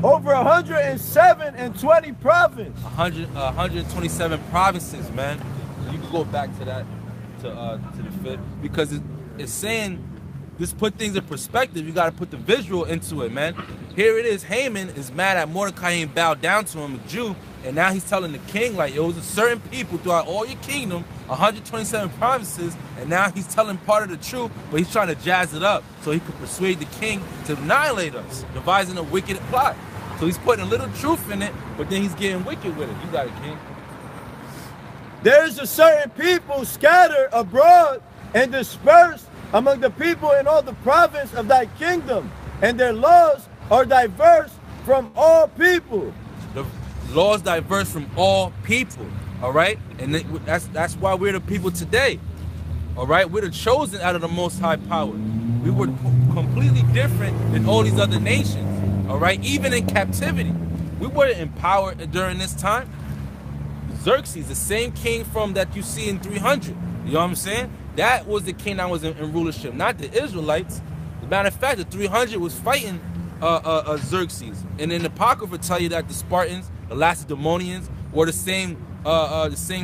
Over 107 and 20 provinces. 127 provinces, man. You can go back to that, to the fifth, because it's saying, just put things in perspective. You got to put the visual into it, man. Here it is. Haman is mad at Mordecai ain't bowed down to him, a Jew, and now he's telling the king, like, it was a certain people throughout all your kingdom, 127 provinces, and now he's telling part of the truth, but he's trying to jazz it up so he could persuade the king to annihilate us, devising a wicked plot. So he's putting a little truth in it, but then he's getting wicked with it. You got it, king. There is a certain people scattered abroad and dispersed among the people in all the province of thy kingdom, and their laws are diverse from all people. The laws diverse from all people, all right? And that's why we're the people today, all right? We're the chosen out of the Most High power. We were completely different than all these other nations, all right? Even in captivity, we weren't empowered during this time. Xerxes, the same king from that you see in 300, you know what I'm saying? That was the king that was in rulership, not the Israelites. As a matter of fact, the 300 was fighting Xerxes. And in the Apocrypha tell you that the Spartans, the Lacedaemonians, were the same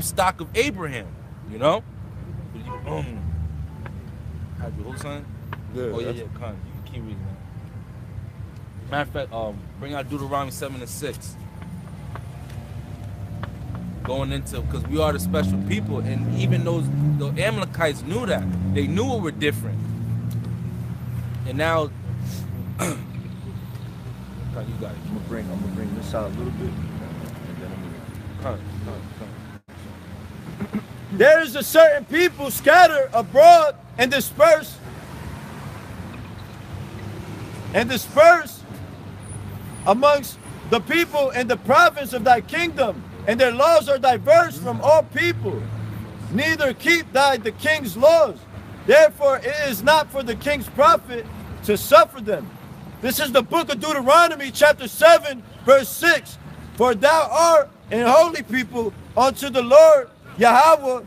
stock of Abraham, you know? Had you hold son? Yeah, oh, yeah, Con. You can keep reading that. Matter of fact, bring out Deuteronomy 7 and 6. Going into, because we are the special people, and even the Amalekites knew that. They knew we were different. And now, you got it. I'm gonna bring this out a little bit. Come. There is a certain people scattered abroad and dispersed amongst the people in the province of thy kingdom, and their laws are diverse from all people. Neither keep thy the king's laws. Therefore it is not for the king's profit to suffer them. This is the book of Deuteronomy, chapter 7, verse 6. For thou art an holy people unto the Lord Yahweh,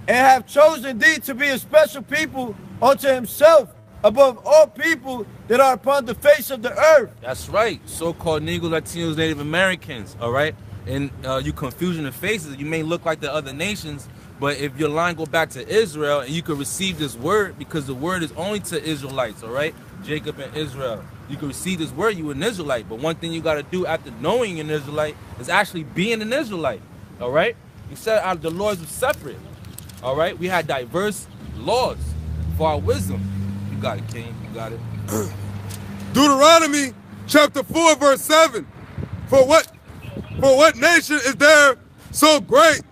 and have chosen thee to be a special people unto himself above all people that are upon the face of the earth. That's right. So-called Negros, Latinos, Native Americans, all right? And you confusion of faces, you may look like the other nations, but if your line go back to Israel and you can receive this word, because the word is only to Israelites, all right? Jacob and Israel. You can receive this word, you an Israelite. But one thing you got to do after knowing an Israelite is actually being an Israelite, all right? You said the laws were separate, all right? We had diverse laws for our wisdom. You got it, King. You got it. Deuteronomy chapter 4, verse 7. For what nation is there so great,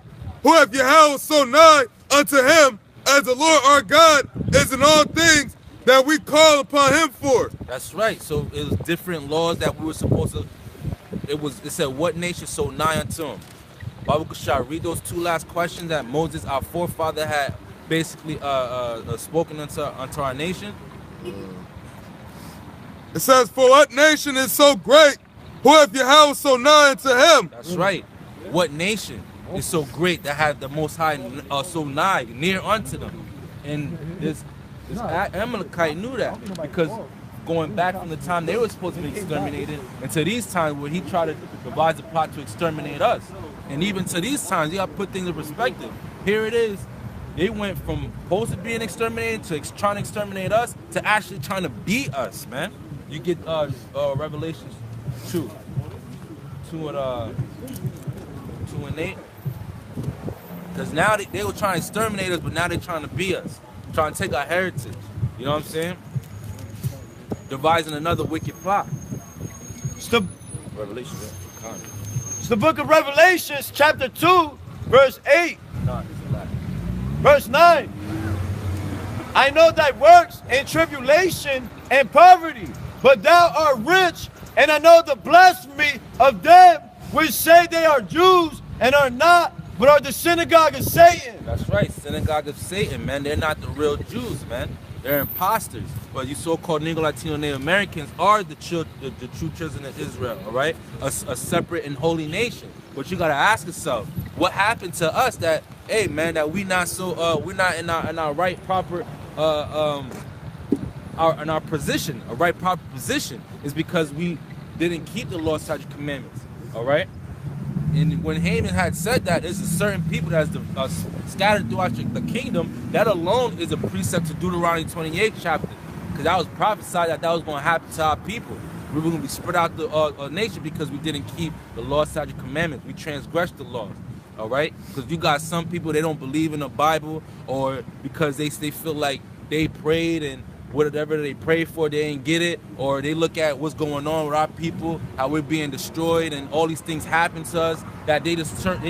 who have Yahweh so nigh unto him, as the Lord our God is in all things that we call upon him for? That's right. So it was different laws that we were supposed to. It said, what nation so nigh unto him? Bible Kashar, read those two last questions that Moses, our forefather, had basically spoken unto our nation. It says, for what nation is so great, who have Yahweh so nigh unto him? That's right. What nation? is so great that had the Most High so nigh, near unto them. And this Amalekite knew that, because going back from the time they were supposed to be exterminated until these times where he tried to devise a plot to exterminate us. And even to these times, you got to put things in perspective. Here it is. They went from supposed to being exterminated to trying to exterminate us to actually trying to beat us, man. You get Revelations 2 and 8. Because now they were trying to exterminate us, but now they're trying to beat us. Trying to take our heritage. You know what I'm saying? Devising another wicked plot. It's the, Revelation. it's the book of Revelations, chapter 2, verse 8. Verse 9. I know thy works in tribulation and poverty, but thou art rich, and I know the blasphemy of them which say they are Jews and are not, but are the synagogue of Satan. That's right, synagogue of Satan, man. They're not the real Jews, man. They're imposters. But you so-called Negro, Latino, Native Americans are the true children of Israel, all right? A separate and holy nation. But you gotta ask yourself, what happened to us that, hey, man, that we're not in our right proper in our position, a right proper position, is because we didn't keep the law, statute, commandments, all right? And when Haman had said that, there's a certain people that's scattered throughout the kingdom. That alone is a precept to Deuteronomy 28 chapter, because that was prophesied that was going to happen to our people. We were going to be spread out the nation because we didn't keep the law, statute, commandments. We transgressed the laws, all right? Because you got some people, they don't believe in the Bible, or because they feel like they prayed and whatever they pray for, they ain't get it, or they look at what's going on with our people, how we're being destroyed, and all these things happen to us, that they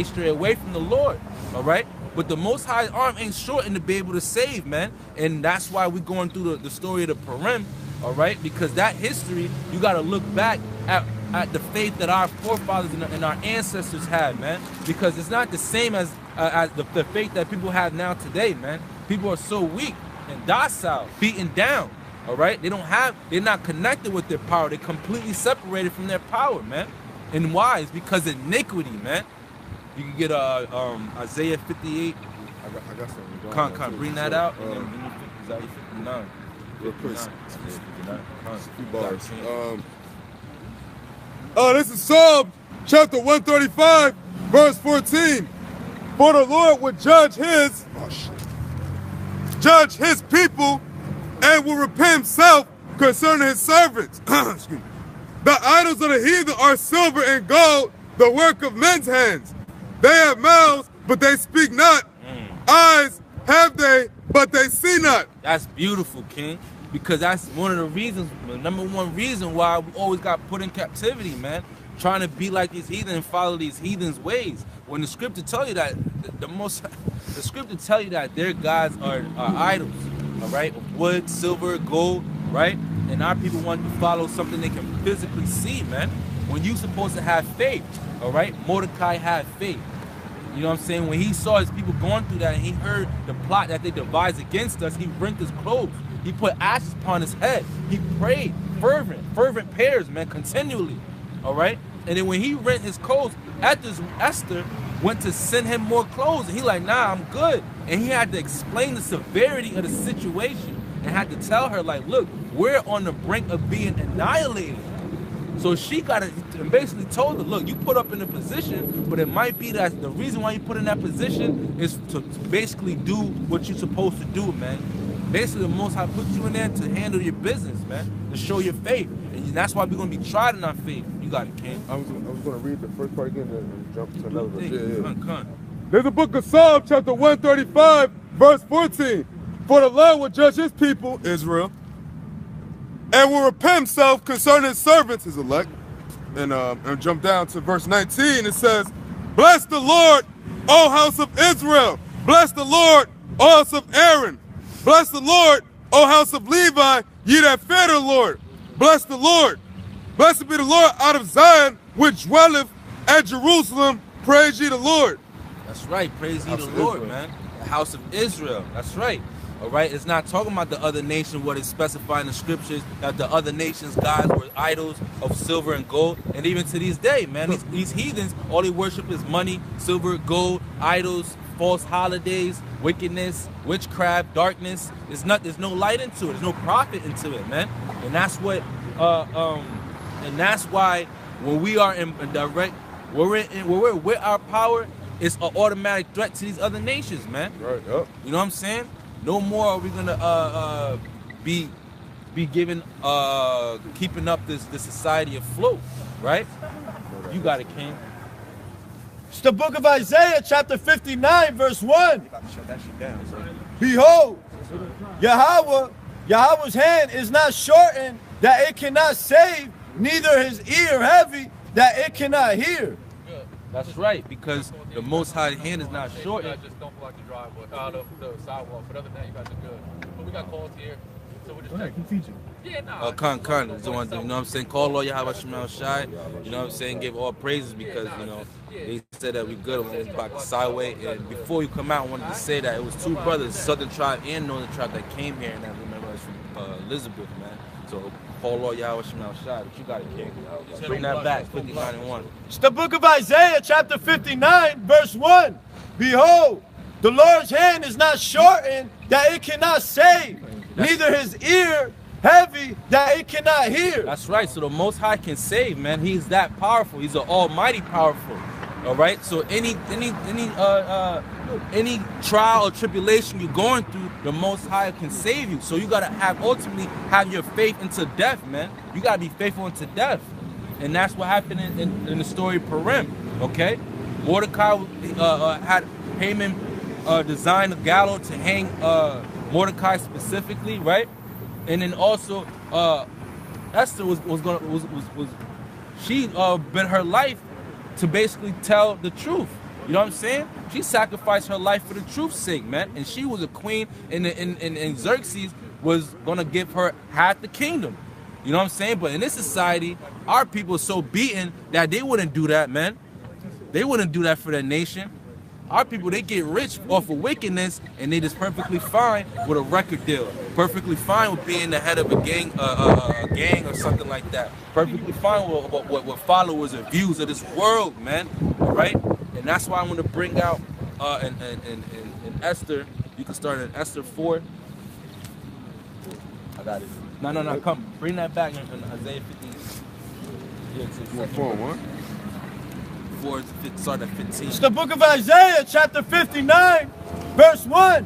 stray away from the Lord, all right? But the Most High arm ain't shortened to be able to save, man, and that's why we're going through the story of the Purim, all right? Because that history, you got to look back at the faith that our forefathers and our ancestors had, man, because it's not the same as the faith that people have now today, man. People are so weak and docile, beaten down, all right? They're not connected with their power. They're completely separated from their power, man. And why? It's because of iniquity, man. You can get Isaiah 58. I got something. Con, bring that out. And then Isaiah 59. Real quick. 59. A few bars. This is Psalm chapter 135, verse 14. For the Lord would judge his people and will repay himself concerning his servants. Excuse me. The idols of the heathen are silver and gold, the work of men's hands. They have mouths, but they speak not. Eyes have they, but they see not. That's beautiful, King, because that's one of the reasons, the number one reason why we always got put in captivity, man. Trying to be like these heathen and follow these heathens' ways. When the scripture tell you that, the scripture tell you that their gods are idols, all right? Wood, silver, gold, right? And our people want to follow something they can physically see, man. When you supposed to have faith, all right? Mordecai had faith. You know what I'm saying? When he saw his people going through that and he heard the plot that they devised against us, he rent his clothes. He put ashes upon his head. He prayed fervent prayers, man, continually, all right? And then when he rent his clothes, Esther went to send him more clothes. And he like, nah, I'm good. And he had to explain the severity of the situation and had to tell her, like, look, we're on the brink of being annihilated. So she got it and basically told her, look, you put up in a position, but it might be that the reason why you put in that position is to basically do what you're supposed to do, man. Basically, the Most High put you in there to handle your business, man, to show your faith. And that's why we're going to be tried in our faith. You got it, King. I was going to read the first part again and jump to another verse. Yeah. There's a book of Psalm, chapter 135, verse 14. For the Lord will judge his people, Israel, and will repay himself concerning his servants, his elect. And jump down to verse 19. It says, bless the Lord, O house of Israel. Bless the Lord, O house of Aaron. Bless the Lord, O house of Levi, ye that fear the Lord. Bless the Lord. Blessed be the Lord out of Zion, which dwelleth at Jerusalem. Praise ye the Lord. That's right. Praise ye the Lord, man. The house of Israel. That's right. All right, it's not talking about the other nation, what is specified in the scriptures that the other nations' gods were idols of silver and gold, and even to this day, man, these heathens, all they worship is money, silver, gold, idols, false holidays, wickedness, witchcraft, darkness. There's no light into it. There's no profit into it, man. And that's what, and that's why when we are in direct, when we're with our power, it's an automatic threat to these other nations, man. Right. Yep. You know what I'm saying? No more are we gonna be given keeping up this society afloat, right? You got it, King. It's the book of Isaiah, chapter 59, verse 1. Shut that shit down. Behold, Yahweh's hand is not shortened that it cannot save, neither his ear heavy that it cannot hear. That's right, because the Most High hand is not short. Just don't block the driveway, the sidewalk. But other than that, you guys are good. But we got calls here, so we're just checking. Yeah, nah. Khan, you know what I'm saying? Call Lord Yahweh Shemel Shai. You know what I'm saying? Give all praises because, you know, they said that we good when we about the sideway. And before you come out, I wanted to say that it was two brothers, Southern Tribe and Northern Tribe, that came here, and I remember us from Elizabeth, man. So call Lord Yahweh Shemel Shai. But you got it, King. Bring that back, 59 and 1. It's the book of Isaiah, chapter 59, verse 1. Behold, the Lord's hand is not shortened that it cannot save, neither his ear heavy that it cannot hear. That's right. So the Most High can save, man. He's that powerful. He's an almighty powerful. All right. So any trial or tribulation you're going through, the Most High can save you. So you gotta ultimately have your faith into death, man. You gotta be faithful into death, and that's what happened in the story of Purim. Okay. Mordecai had Haman design a gallows to hang Mordecai specifically, right? And then also Esther was she bet her life to basically tell the truth. You know what I'm saying? She sacrificed her life for the truth's sake, man. And she was a queen, and Xerxes was gonna give her half the kingdom. You know what I'm saying? But in this society, our people are so beaten that they wouldn't do that, man. They wouldn't do that for their nation. Our people, they get rich off of wickedness, and they just perfectly fine with a record deal. Perfectly fine with being the head of a gang or something like that. Perfectly fine with followers and views of this world, man. All right? And that's why I want to bring out in Esther. You can start in Esther 4. I got it. No, come. Bring that back in Isaiah 15. Yeah, it's 4-1. Start at 15. It's the book of Isaiah, chapter 59, verse 1.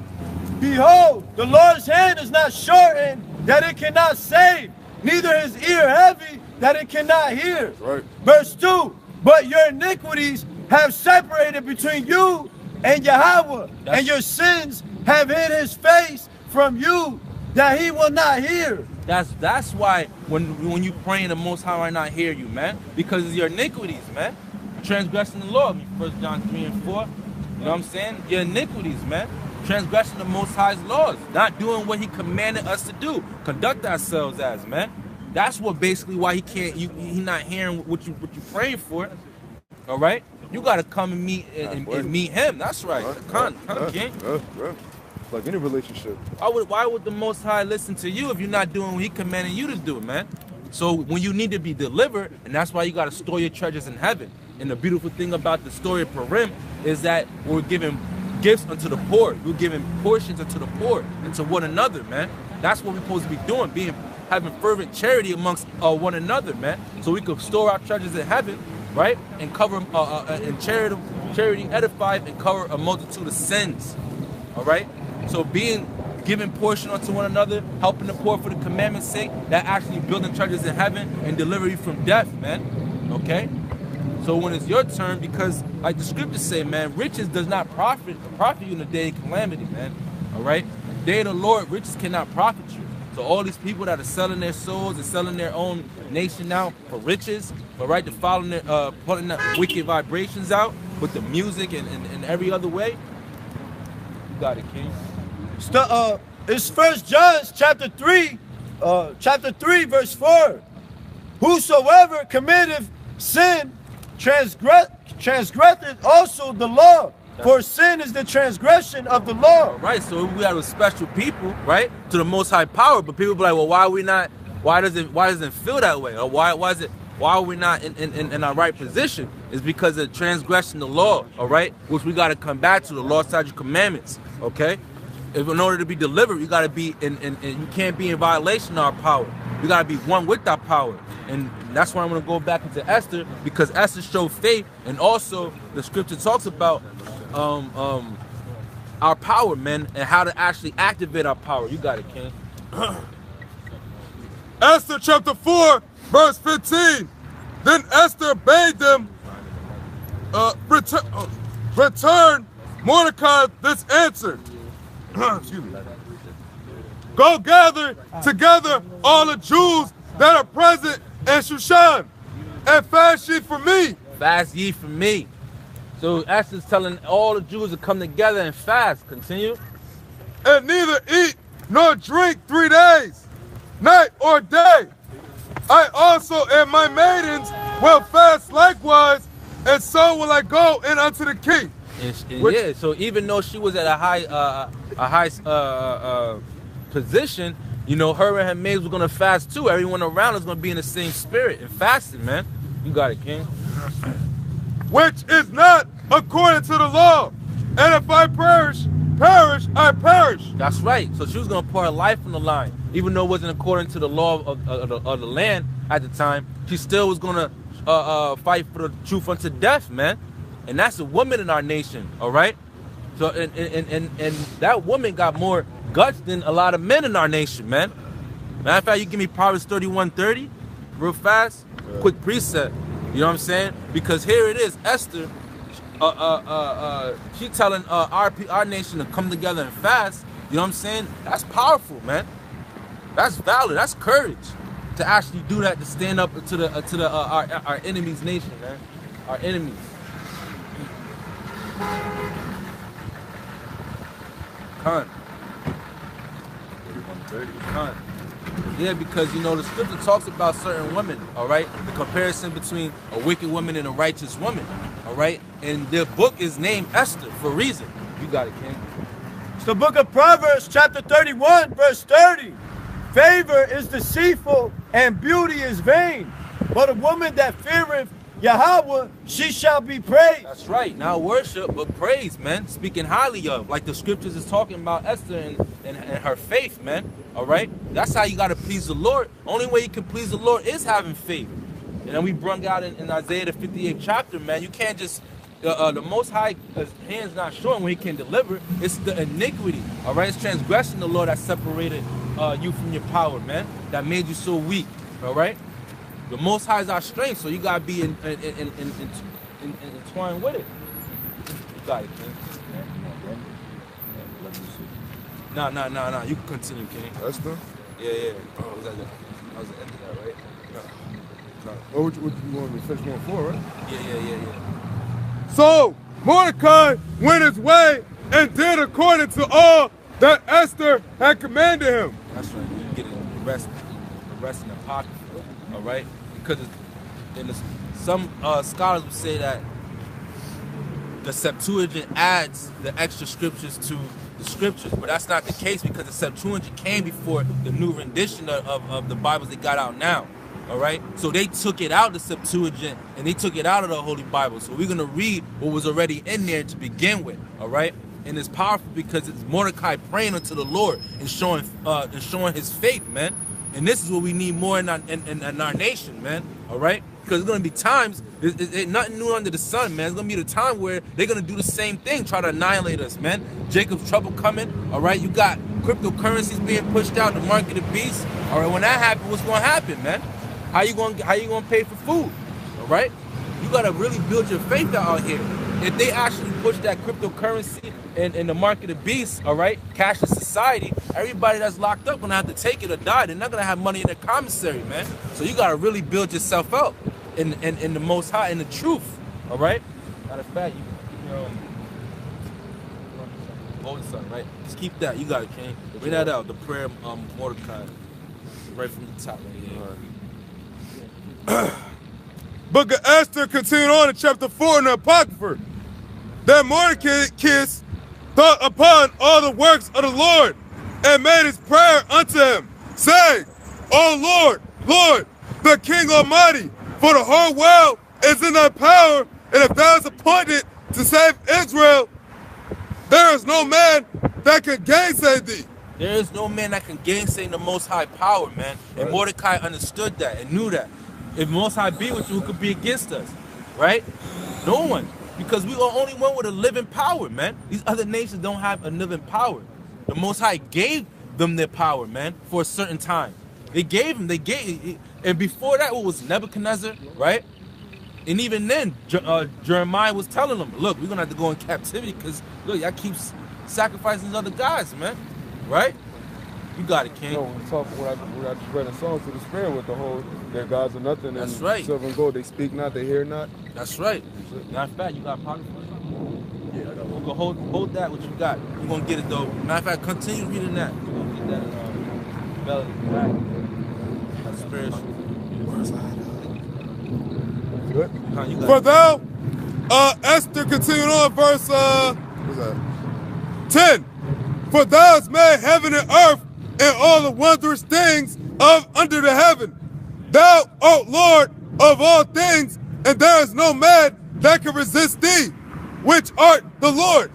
Behold, the Lord's hand is not shortened that it cannot save, neither his ear heavy that it cannot hear. Right. Verse 2. But your iniquities have separated between you and Yahweh, and your sins have hid his face from you that he will not hear. That's why when you praying, the Most High might not hear you, man, because it's your iniquities, man. Transgressing the law, 1 John 3 and 4. You know what I'm saying? Your iniquities, man. Transgressing the Most High's laws. Not doing what he commanded us to do. Conduct ourselves as, man. That's what basically why he not hearing what you praying for. All right? You got to come and meet him. That's right. Come, King. Like any relationship. Why would the Most High listen to you if you're not doing what he commanded you to do, man? So when you need to be delivered, and that's why you got to store your treasures in heaven. And the beautiful thing about the story of Purim is that we're giving gifts unto the poor. We're giving portions unto the poor and to one another, man. That's what we're supposed to be doing, having fervent charity amongst one another, man. So we could store our treasures in heaven, right? And cover and charity edify and cover a multitude of sins. All right? So giving portion unto one another, helping the poor for the commandment's sake, that actually building treasures in heaven and deliver you from death, man. Okay? So when it's your turn, because like the scriptures say, man, riches does not profit you in the day of calamity, man. All right? Day of the Lord, riches cannot profit you. So all these people that are selling their souls and selling their own nation out for riches, all right, to following their, putting that wicked vibrations out with the music and every other way, you got it, King. It's 1 John chapter 3, verse 4. Whosoever committeth sin transgresseth also the law, For sin is the transgression of the law. Right, so we are a special people, right, to the Most High power. But people be like, well, why are we not? Why does it feel that way? Or why are we not in our right position? It's because of transgressing the law, all right, which we got to come back to the law, statute, commandments, okay. If in order to be delivered, you got to be you can't be in violation of our power. You got to be one with our power, and that's why I'm going to go back into Esther, because Esther showed faith, and also the scripture talks about our power, man, and how to actually activate our power. You got it, King. Esther chapter 4, verse 15. Then Esther bade them return Mordecai this answer. Excuse me. Go gather together all the Jews that are present in Shushan, and fast ye for me. Fast ye for me. So Esther's telling all the Jews to come together and fast. Continue. And neither eat nor drink 3 days, night or day. I also and my maidens will fast likewise, and so will I go in unto the king. Yeah, so even though she was at a high position, you know, her and her maids were gonna fast too. Everyone around is gonna be in the same spirit and fasting, man. You got it, King. Which is not according to the law. And if I perish, I perish. That's right. So she was gonna put her life on the line, even though it wasn't according to the law of the land at the time. She still was gonna fight for the truth unto death, man. And that's a woman in our nation, all right? So and that woman got more guts than a lot of men in our nation, man. Matter of fact, you give me Proverbs 31:30 real fast, quick precept. You know what I'm saying? Because here it is, Esther, she telling our nation to come together and fast. You know what I'm saying? That's powerful, man. That's valid. That's courage to actually do that, to stand up to our enemy's nation, man. Our enemies. Con. 31:30. Con. Yeah, because, you know, the scripture talks about certain women, all right? The comparison between a wicked woman and a righteous woman, all right? And the book is named Esther for a reason. You got it, King. It's the book of Proverbs, chapter 31, verse 30. Favor is deceitful and beauty is vain, but a woman that feareth Yahweh, she shall be praised. That's right. Now worship, but praise, man. Speaking highly of, like the scriptures is talking about Esther and her faith, man. All right? That's how you got to please the Lord. Only way you can please the Lord is having faith. And then we brung out in Isaiah the 58th chapter, man. You can't just, the Most High hand's not showing when he can deliver. It's the iniquity, all right? It's transgression the Lord that separated you from your power, man. That made you so weak, all right? The Most High is our strength, so you gotta be entwined with it. You got it, King. No. You can continue, King. That's done? Yeah. Oh, was that the end of that, right? No. Oh, what you want me to finish 1-4, right? Yeah. So Mordecai went his way and did according to all that Esther had commanded him. That's right. You get the rest in the pocket. All right, because some scholars would say that the Septuagint adds the extra scriptures to the scriptures, but that's not the case, because the Septuagint came before the new rendition of the Bibles they got out now. All right, so they took it out of the Septuagint and they took it out of the Holy Bible. So we're gonna read what was already in there to begin with. All right, and it's powerful because it's Mordecai praying unto the Lord and showing his faith, man. And this is what we need more in our nation, man. All right? Because there's going to be times, there's nothing new under the sun, man. There's going to be the time where they're going to do the same thing, try to annihilate us, man. Jacob's trouble coming, all right? You got cryptocurrencies being pushed out, the mark of the beast. All right, when that happens, what's going to happen, man? How you going to pay for food, all right? You got to really build your faith out here. If they actually push that cryptocurrency in the mark of the beast, all right, cashless society, everybody that's locked up gonna have to take it or die. They're not gonna have money in their commissary, man. So you gotta really build yourself up in the Most High, in the truth, all right. Matter of fact, you golden sun, right? Just keep that. You got it, King. Bring that out. The prayer, Mordecai, right from the top, right here. Book of Esther continued on in chapter 4 in the Apocrypha. that Mordecai thought upon all the works of the Lord, and made his prayer unto him, saying, O Lord, Lord, the King Almighty, for the whole world is in thy power, and if thou hast appointed to save Israel, there is no man that can gainsay thee. There is no man that can gainsay the Most High power, man. And Mordecai understood that and knew that. If Most High be with you, who could be against us? Right? No one. Because we are only one with a living power, man. These other nations don't have a living power. The Most High gave them their power, man, for a certain time. They gave them, and before that, it was Nebuchadnezzar, right? And even then, Jeremiah was telling them, look, we're going to have to go in captivity because, look, y'all keep sacrificing these other guys, man. Right? You got it, King. No, we talk what I just read in Songs to the Spirit with the whole, their gods are nothing. That's and right. Silver and gold, they speak not, they hear not. That's right. Matter of fact, you got a pocket for it? Yeah, I got one. We'll go hold that, what you got. You're going to get it, though. Matter of fact, continue reading that. You're going to get that in belly, right? That's spiritual. Good. You got For it. thou, Esther, continuing on, verse, what's that? 10. For thou hast made heaven and earth and all the wondrous things of under the heaven. Thou art Lord of all things, and there is no man that can resist thee, which art the Lord.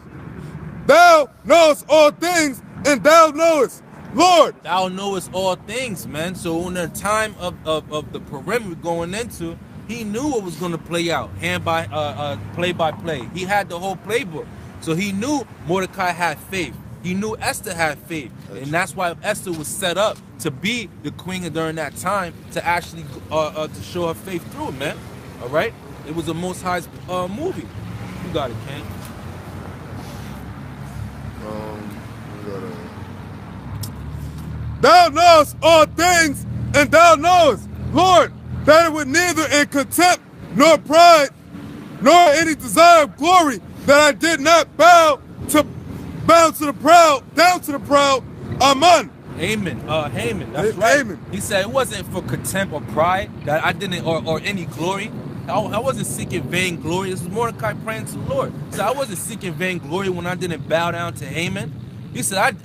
Thou knowest all things, and thou knowest, Lord. Thou knowest all things, man. So in the time of the Purim we're going into, he knew what was going to play out, play by play. He had the whole playbook. So he knew Mordecai had faith. He knew Esther had faith. And that's why Esther was set up to be the queen during that time, to actually to show her faith through it, man. All right? It was a Most High's movie. You got it, King. Thou knowest all things, and thou knowest, Lord, that it would neither in contempt, nor pride, nor any desire of glory, that I did not bow to the proud, down to the proud. Amen. Haman, that's right. Haman. He said it wasn't for contempt or pride that I didn't, or any glory. I wasn't seeking vain glory. This was Mordecai praying to the Lord. So I wasn't seeking vain glory when I didn't bow down to Haman. He said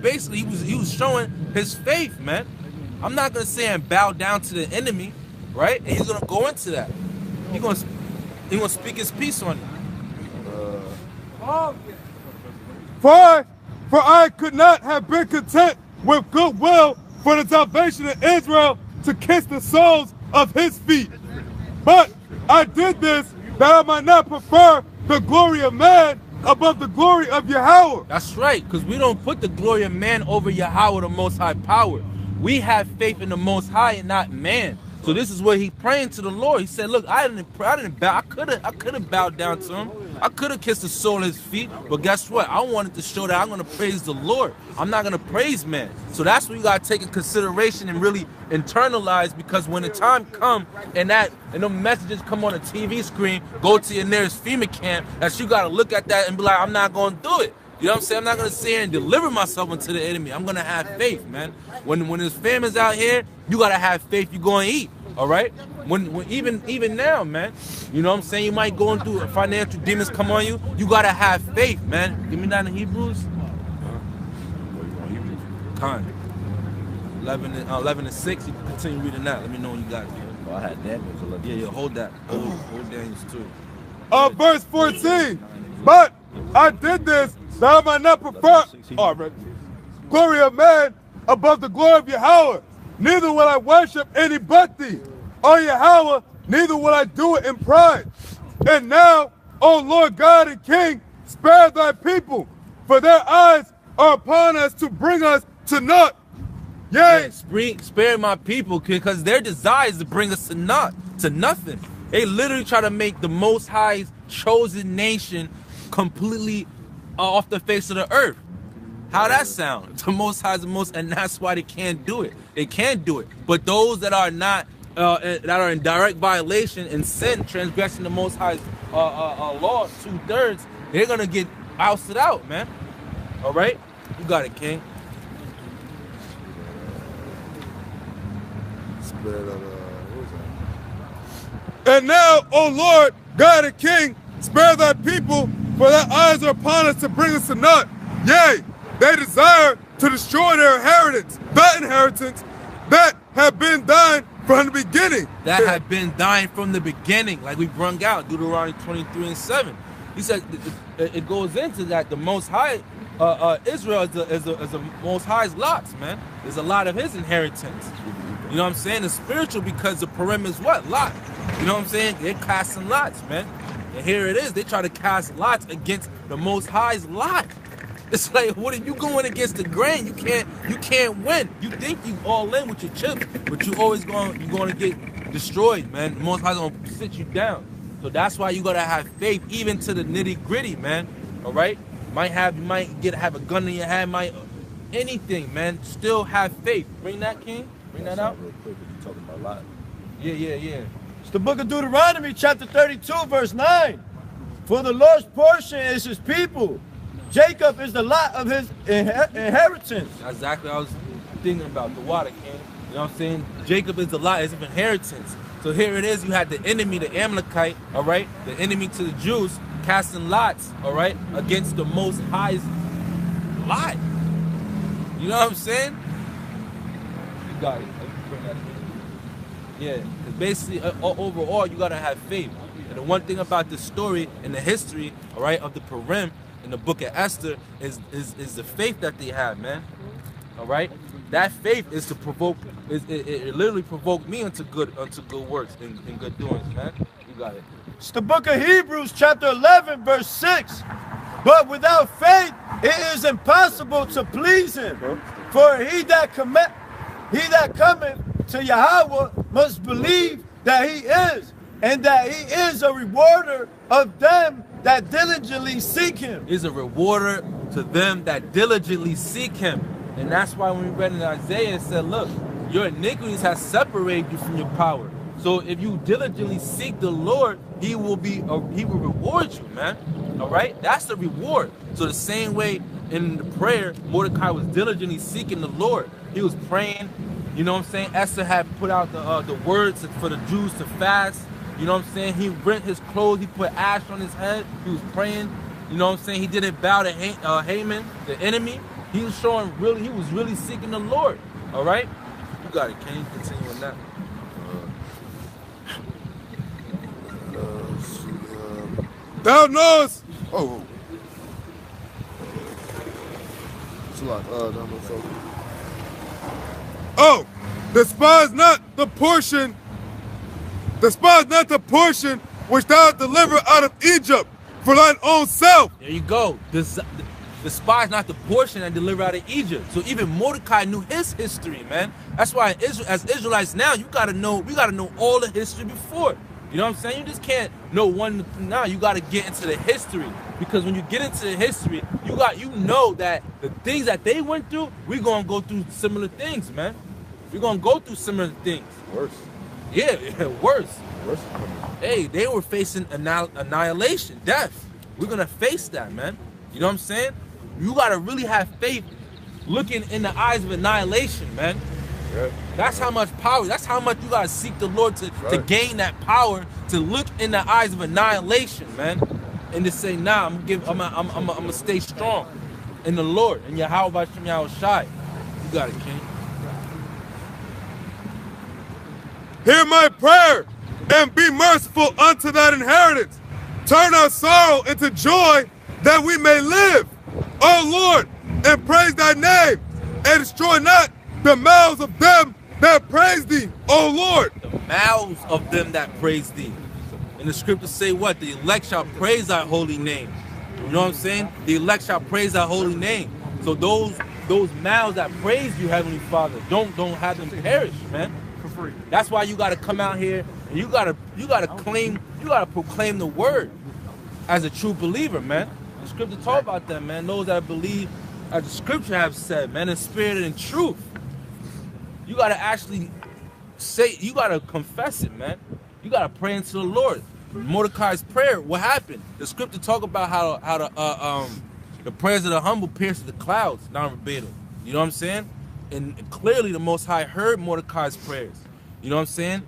basically he was showing his faith, man. I'm not gonna say and bow down to the enemy, right? And he's gonna go into that. He's gonna speak his peace on it. For I could not have been content with goodwill for the salvation of Israel to kiss the soles of his feet. But I did this that I might not prefer the glory of man above the glory of Yahweh. That's right, because we don't put the glory of man over Yahweh, the Most High power. We have faith in the Most High and not man. So this is where he praying to the Lord. He said, look, I didn't bow. I could have bowed down to him. I could have kissed the sole of his feet. But guess what? I wanted to show that I'm going to praise the Lord. I'm not going to praise man. So that's what you got to take in consideration and really internalize, because when the time comes and the messages come on the TV screen, go to your nearest FEMA camp, that you got to look at that and be like, I'm not going to do it. You know what I'm saying? I'm not going to sit here and deliver myself into the enemy. I'm going to have faith, man. When there's famines out here, you got to have faith you're going to eat, all right? When even now, man, you know what I'm saying? You might go through financial demons come on you. You got to have faith, man. Give me that in Hebrews. Con. 11 and 6. You can continue reading that. Let me know when you got it. Oh, I had Daniel. Yeah, hold that. Hold Daniels too. Verse 14. But I did this that I might not prefer glory of man above the glory of Yahweh. Neither will I worship any but thee, O Yahweh, neither will I do it in pride. And now, O Lord God and King, spare thy people, for their eyes are upon us to bring us to naught. Yea, Spare my people, because their desire is to bring us to nothing. They literally try to make the Most High's chosen nation completely off the face of the earth. How that sound? The Most High is the most, and that's why they can't do it. They can't do it. But those that are not, that are in direct violation and sin, transgressing the Most High's law, 2/3, they're gonna get ousted out, man. All right, you got it, King. and now, O Lord God and King, spare thy people, For their eyes are upon us to bring us to naught. Yea, they desire to destroy their inheritance, that inheritance that had been thine from the beginning. That had been thine from the beginning, like we brung out, Deuteronomy 23:7. He said it goes into that the Most High, Israel is the Most High's lots, man. There's a lot of his inheritance. You know what I'm saying? It's spiritual because the Purim is what? Lot. You know what I'm saying? They're casting lots, man. And here it is. They try to cast lots against the Most High's lot. It's like, what if you going against the grain? You can't win. You think you all in with your chips, but you're gonna get destroyed, man. The Most High's gonna sit you down. So that's why you gotta have faith, even to the nitty gritty, man. All right? You might have a gun in your hand, anything, man. Still have faith. Bring that, King. Bring that out. Real quick, you talking about a lot. Yeah. It's the book of Deuteronomy, chapter 32, verse 9. For the Lord's portion is his people. Jacob is the lot of his inheritance. That's exactly what I was thinking about, the water, King. You know what I'm saying? Jacob is the lot, is his inheritance. So here it is, you had the enemy, the Amalekite, all right? The enemy to the Jews, casting lots, all right? Against the Most High's lot. You know what I'm saying? You got it. Yeah, because basically, overall, you got to have faith. And the one thing about the story and the history, all right, of the Purim in the book of Esther is the faith that they have, man. All right? That faith is to provoke, it literally provoked me into good works and good doings, man. You got it. It's the book of Hebrews, chapter 11, verse 6. But without faith, it is impossible to please him. For he that cometh to Yahweh must believe that he is, and that he is a rewarder of them that diligently seek him. He's a rewarder to them that diligently seek him. And that's why when we read in Isaiah, it said, look, your iniquities have separated you from your power. So if you diligently seek the Lord, he will reward you, man. All right? That's the reward. So the same way in the prayer, Mordecai was diligently seeking the Lord. He was praying. You know what I'm saying? Esther had put out the words for the Jews to fast. You know what I'm saying? He rent his clothes. He put ash on his head. He was praying. You know what I'm saying? He didn't bow to Haman, the enemy. He was he was really seeking the Lord. All right? You got it. Can you continue on that? Thou knowest. Oh. It's a lot. Down the phone. Oh, despise not the portion which thou hast delivered out of Egypt for thine own self. There you go. Despise not the portion and deliver out of Egypt. So even Mordecai knew his history, man. That's why as Israelites now, we gotta know all the history before. You know what I'm saying? You just can't know one now. You gotta get into the history. Because when you get into the history, you know that the things that they went through, we're gonna go through similar things, man. We're gonna go through similar things. Worse. Yeah, worse. Worse. Hey, they were facing annihilation, death. We're gonna face that, man. You know what I'm saying? You gotta really have faith looking in the eyes of annihilation, man. Yeah. That's how much power, that's how much you gotta seek the Lord to gain that power, to look in the eyes of annihilation, man. And to say, nah, I'm gonna stay strong in the Lord, in Yahweh Shem Yahweh Shai. You got it, King. Hear my prayer and be merciful unto that inheritance. Turn our sorrow into joy that we may live. O Lord, and praise thy name, and destroy not the mouths of them that praise thee, O Lord. The mouths of them that praise thee. And the scriptures say what? The elect shall praise thy holy name. You know what I'm saying? The elect shall praise thy holy name. So those mouths that praise you, Heavenly Father, don't have them perish, man. For free. That's why you gotta come out here and you gotta proclaim the word as a true believer, man. The scripture talk about that, man. Those that believe, as the scripture have said, man, in spirit and in truth. You gotta actually say, you gotta confess it, man. You gotta pray into the Lord. Mordecai's prayer, what happened? The scripture talk about how the prayers of the humble pierce the clouds, non-verbatim. You know what I'm saying? And clearly the Most High heard Mordecai's prayers. You know what I'm saying?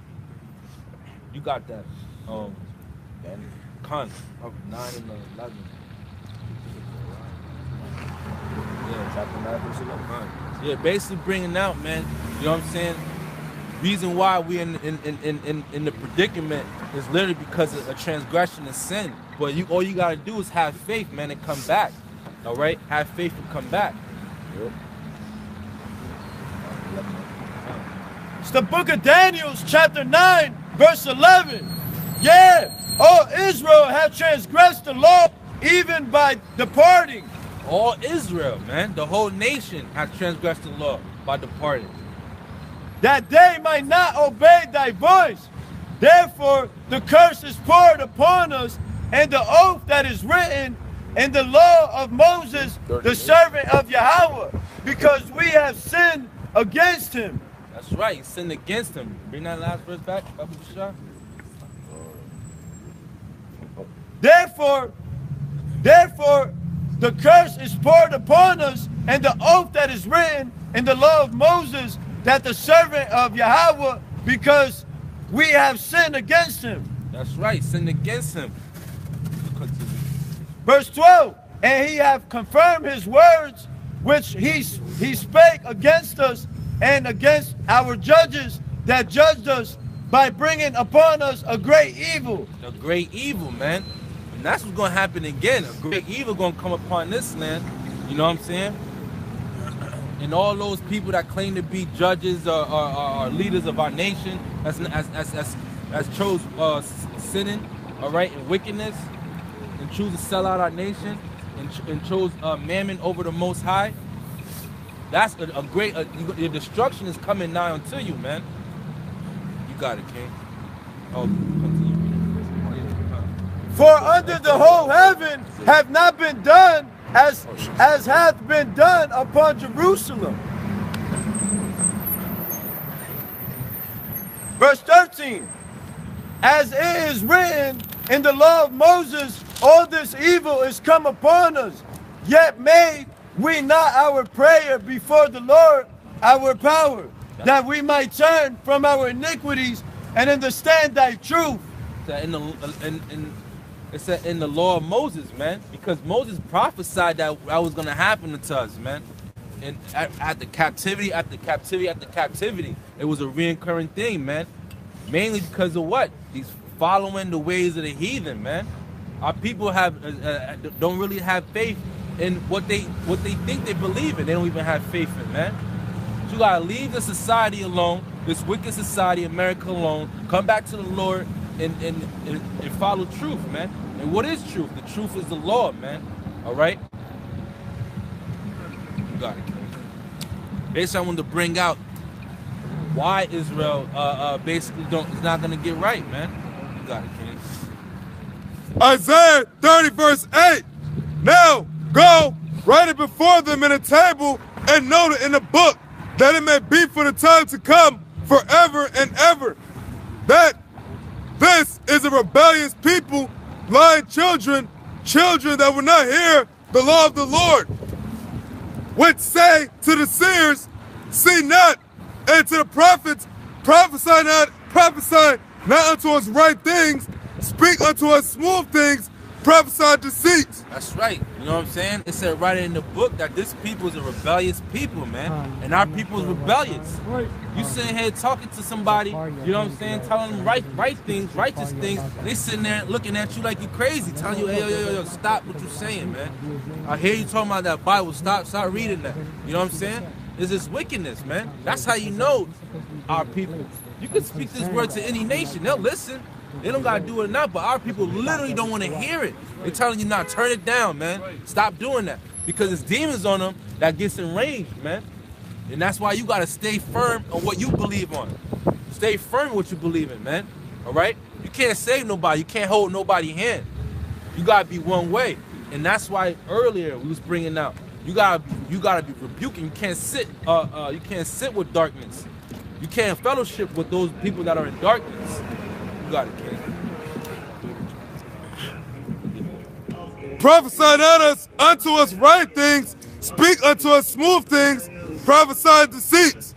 You got that. Khan of 9 and 11. Yeah. Chapter 9, verse 11. Yeah, basically bringing out, man, you know what I'm saying? Reason why we in the predicament is literally because of a transgression and sin. But all you gotta do is have faith, man, and come back. All right, have faith and come back. Yep. It's the book of Daniel, chapter 9, verse 11. Yeah, all Israel have transgressed the law, even by departing. All Israel, man, the whole nation has transgressed the law by departing. That they might not obey thy voice. Therefore, the curse is poured upon us, and the oath that is written in the law of Moses, the servant of Yahweh, because we have sinned against him. That's right, you sinned against him. Bring that last verse back, Abu Shah. Therefore, the curse is poured upon us, and the oath that is written in the law of Moses, that the servant of Yahweh, because we have sinned against him. That's right, sinned against him. Verse 12, and he hath confirmed his words, which he spake against us and against our judges that judged us, by bringing upon us a great evil. A great evil, man. And that's what's going to happen again. A great evil going to come upon this land. You know what I'm saying? And all those people that claim to be judges or leaders of our nation, as chose sinning, all right, and wickedness, and choose to sell out our nation, and chose mammon over the Most High. That's a great. Your destruction is coming nigh unto you, man. You got it, King. Oh, continue. For under the whole heaven have not been done as hath been done upon Jerusalem. Verse 13. As it is written in the law of Moses, all this evil is come upon us, yet made we not our prayer before the Lord our power, that we might turn from our iniquities and understand thy truth. It's in the law of Moses, man, because Moses prophesied that was going to happen to us, man. And at the captivity, after captivity, after captivity, it was a reoccurring thing, man. Mainly because of what? He's following the ways of the heathen, man. Our people don't really have faith in what they think they believe in. They don't even have faith in, man. So you gotta leave the society alone, this wicked society, America alone. Come back to the Lord and follow truth, man. And what is truth? The truth is the law, man. All right. You got it. Basically, I wanted to bring out why Israel basically is not gonna get right, man. You got it, King. Isaiah 30 verse 8. Now go, write it before them in a table and note it in a book, that it may be for the time to come forever and ever. That this is a rebellious people, lying children that will not hear the law of the Lord, which say to the seers, see not, and to the prophets, prophesy not unto us right things, speak unto us smooth things, prophesy deceits. That's right. You know what I'm saying? It said right in the book that this people is a rebellious people, man. And our people is rebellious. You sitting here talking to somebody, you know what I'm saying, telling them right things, righteous things. They sitting there looking at you like you crazy, telling you, hey, yo, stop what you saying, man. I hear you talking about that Bible. Stop reading that. You know what I'm saying? It's this wickedness, man. That's how you know our people. You can speak this word to any nation. They'll listen. They don't got to do it now, but our people literally don't want to hear it. They're telling you, now turn it down, man. Stop doing that. Because it's demons on them that gets enraged, man. And that's why you got to stay firm on what you believe on. Stay firm in what you believe in, man. All right? You can't save nobody. You can't hold nobody's hand. You got to be one way. And that's why earlier we was bringing out, you got to be rebuking. You can't sit with darkness. You can't fellowship with those people that are in darkness. Got it, King. Prophesy not unto us right things, speak unto us smooth things, prophesy deceits.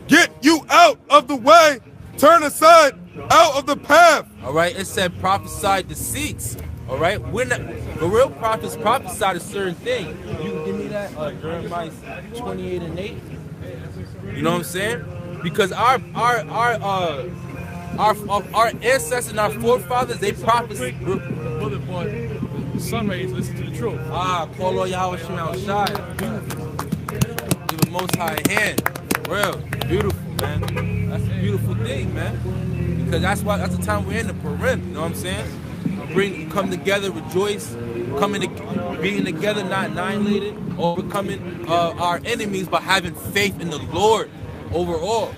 Get you out of the way, turn aside out of the path. All right, it said prophesy deceits. All right, we're not, the real prophets prophesy a certain thing. You can give me that. that? Jeremiah 28 and 8. You know what I'm saying? Because our ancestors and our forefathers, they prophesied. Brother boy, the sun rays, listen to the truth. Call all Yahweh Shem Shai. Give the Most High a hand. Real beautiful, man. That's a beautiful thing, man. Because that's the time we're in, the Purim. You know what I'm saying? Come together, rejoice, being together, not annihilated, overcoming our enemies by having faith in the Lord overall.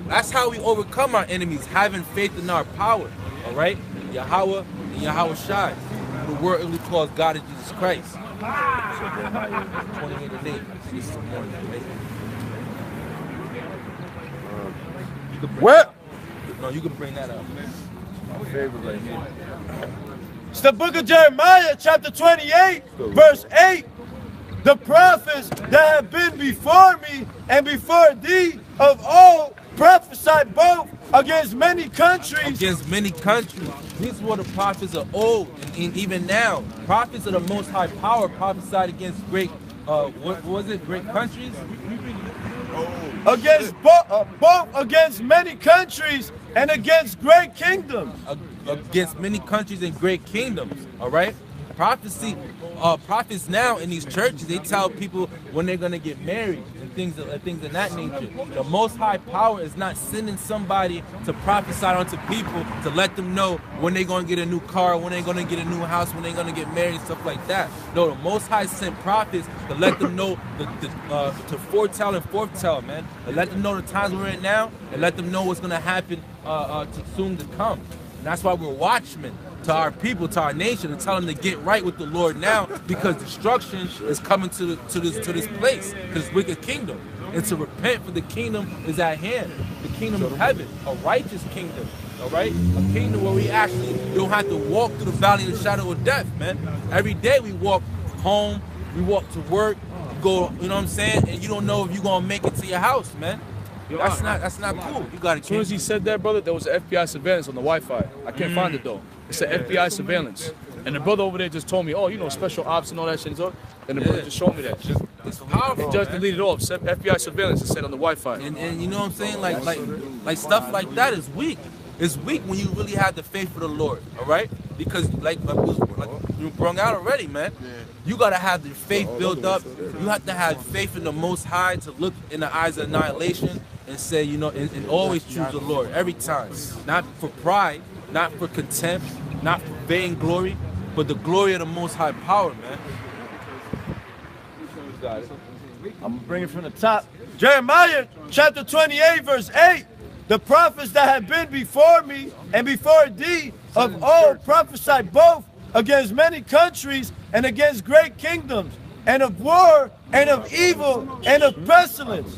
That's how we overcome our enemies, having faith in our power. All right, Yahweh and Yahweh Shai. The word only calls God is Jesus Christ. So Jeremiah 28 and 8. This is more than 8. What? No, you can bring that up. My favorite right here. It's the book of Jeremiah, chapter 28, verse 8. The prophets that have been before me and before thee of old prophesied both against many countries. Against many countries. These were the prophets of old, and even now. Prophets of the Most High Power prophesied against great, what was it, great countries? Against both against many countries and against great kingdoms. Against many countries and great kingdoms. All right. Prophets now in these churches, they tell people when they're gonna get married and things of that nature. The Most High Power is not sending somebody to prophesy onto people to let them know when they're gonna get a new car, when they're gonna get a new house, when they're gonna get married, stuff like that. No, the Most High sent prophets to let them know to foretell and forthtell, man. To let them know the times we're in now, and let them know what's gonna happen soon to come. And that's why we're watchmen to our people, to our nation, and tell them to get right with the Lord now, because destruction is coming to this place, to this wicked kingdom, and to repent, for the kingdom is at hand, the kingdom of heaven, a righteous kingdom, all right, a kingdom where we actually don't have to walk through the valley of the shadow of death, man. Every day we walk home, we walk to work, go, you know what I'm saying, and you don't know if you're gonna make it to your house, man. That's not cool. You got to. As soon as he said that, brother, there was an FBI surveillance on the Wi-Fi. I can't find it though. It's an FBI surveillance, and the brother over there just told me, oh, you know, special ops and all that shit. And the brother just showed me that. It's powerful. He just deleted it off. FBI surveillance. It said on the Wi-Fi. And you know what I'm saying? Like stuff like that is weak. It's weak when you really have the faith of the Lord. All right? Because like you brought out already, man. You gotta have the faith built up. You have to have faith in the Most High to look in the eyes of annihilation and say, you know, and always choose the Lord every time. Not for pride, not for contempt, not for vainglory, but the glory of the Most High Power, man. You got it. I'm going to bring it from the top. Jeremiah chapter 28, verse 8. The prophets that have been before me and before thee of old prophesied both against many countries and against great kingdoms, and of war and of evil and of pestilence.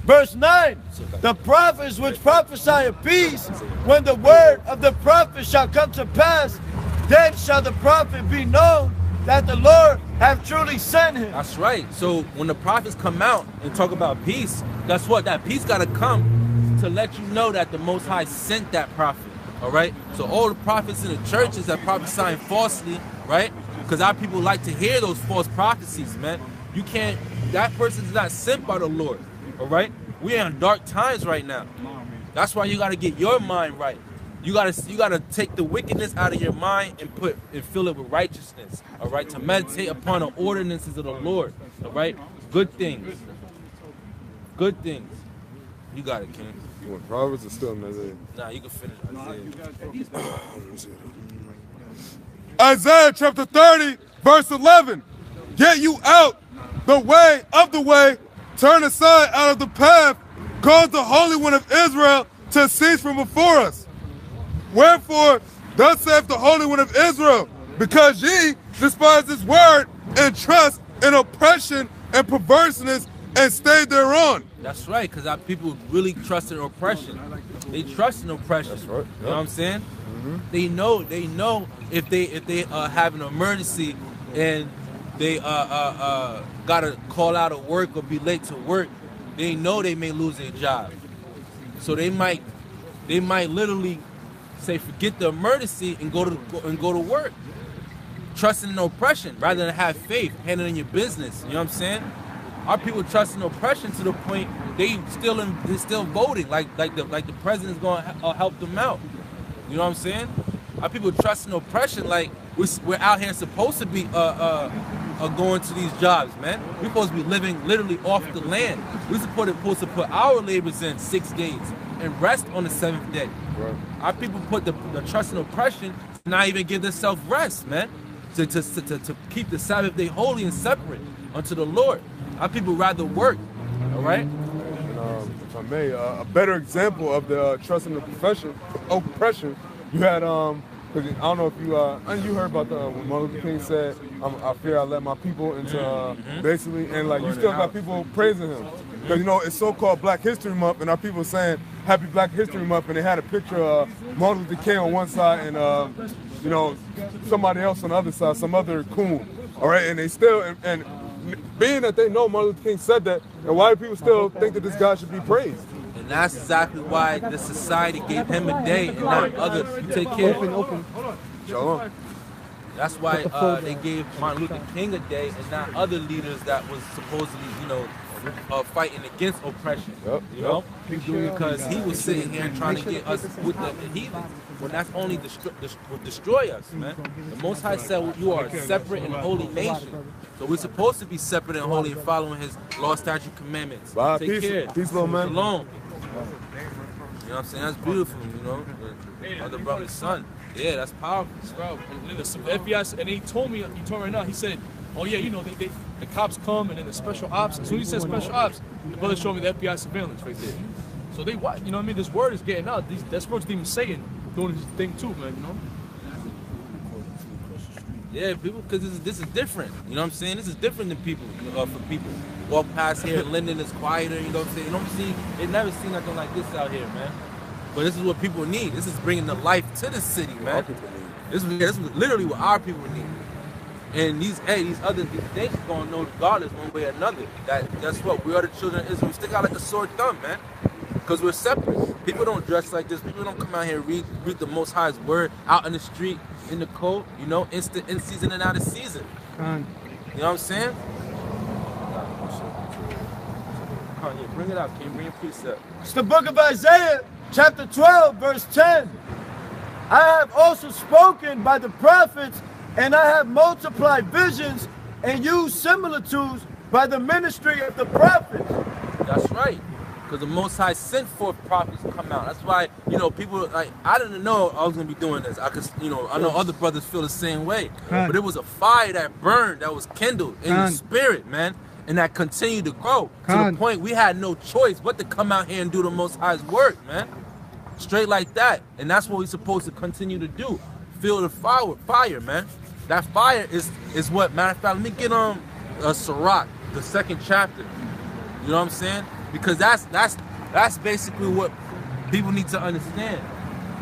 Verse 9, the prophets which prophesy of peace, when the word of the prophet shall come to pass, then shall the prophet be known that the Lord have truly sent him. That's right. So when the prophets come out and talk about peace, guess what? That peace got to come to let you know that the Most High sent that prophet. All right? So all the prophets in the churches that prophesying falsely, right? Because our people like to hear those false prophecies, man. You can't, that person's not sent by the Lord. All right, we're in dark times right now. That's why you got to get your mind right. You gotta take the wickedness out of your mind and fill it with righteousness. All right, to meditate upon the ordinances of the Lord. All right, good things. Good things. You got it, King. You want Proverbs or still in Isaiah? Nah, you can finish Isaiah. Isaiah chapter 30, verse 11. Get you out the way of the way. Turn aside out of the path, cause the Holy One of Israel to cease from before us. Wherefore, thus saith the Holy One of Israel, because ye despise his word and trust in oppression and perverseness and stay thereon. That's right, because our people really trust in oppression. They trust in oppression. That's right. Yep. You know what I'm saying? Mm-hmm. They know if they have an emergency and they gotta call out of work or be late to work, they know they may lose their job. So they might literally say forget the emergency and go to work. trusting in oppression rather than have faith, handling your business. You know what I'm saying? Our people trust in oppression to the point they're still voting like the president's going to help them out. You know what I'm saying? Our people trust in oppression like we're out here supposed to be going to these jobs, man. We're supposed to be living literally off the land. We're supposed to put our labors in 6 days and rest on the 7th day. Right. Our people put the trust in oppression to not even give themselves rest, man. To keep the Sabbath day holy and separate unto the Lord. Our people rather work, all right? And, if I may, a better example of the trust in the oppression, you had, because I don't know if you heard about when Martin Luther King said, I fear I let my people into, basically, and like you still got people praising him. Because, you know, it's so-called Black History Month, and our people saying, Happy Black History Month, and they had a picture of Martin Luther King on one side and, you know, somebody else on the other side, some other coon, all right? And they still, and being that they know Martin Luther King said that, and why do people still think that this guy should be praised? And that's exactly why the society gave him a day and not others. You take care. Open. Shalom. That's why they gave Martin Luther King a day and not other leaders that was supposedly, you know, fighting against oppression. You know, because he was sitting here trying to get us with the heathen. When that's only destroy us, man. The Most High said you are a separate and holy nation. So we're supposed to be separate and holy and following his law, statute, commandments. Bye. Take care. Peace, little man. Shalom. You know what I'm saying? That's beautiful, you know. Other brother's son. Yeah, that's powerful. Bro, and the FBI, and he told me right now, he said, oh yeah, you know, the cops come and then the special ops. As soon as he said special ops, the brother showed me the FBI surveillance right there. So they watch, you know what I mean? This word is getting out. That's what even Satan doing his thing too, man, you know? Yeah, people, because this is different. You know what I'm saying? This is different than people, for people. Walk past here, Linden is quieter, you know what I'm saying? You don't see, they never seen nothing like this out here, man. But this is what people need. This is bringing the life to the city, man. This is literally what our people need. And these things gonna know God is one way or another. That's what we are, the children of Israel. We stick out like a sore thumb, man. Because we're separate. People don't dress like this. People don't come out here and read the Most High's word out in the street, in the cold, you know, in season and out of season. You know what I'm saying? Come on, yeah, bring it out. Can you bring your precept? It's the book of Isaiah, chapter 12, verse 10. I have also spoken by the prophets, and I have multiplied visions and used similitudes by the ministry of the prophets. That's right. Because the Most High sent forth prophets to come out. That's why, you know, people, like, I didn't know I was going to be doing this. I could, you know, I know other brothers feel the same way. But it was a fire that burned, that was kindled in the spirit, man. And that continued to grow to the point we had no choice but to come out here and do the Most High's work, man. Straight like that. And that's what we're supposed to continue to do. Feel the fire, man. That fire is what, matter of fact, let me get on Sirach, the 2nd chapter. You know what I'm saying? Because that's basically what people need to understand,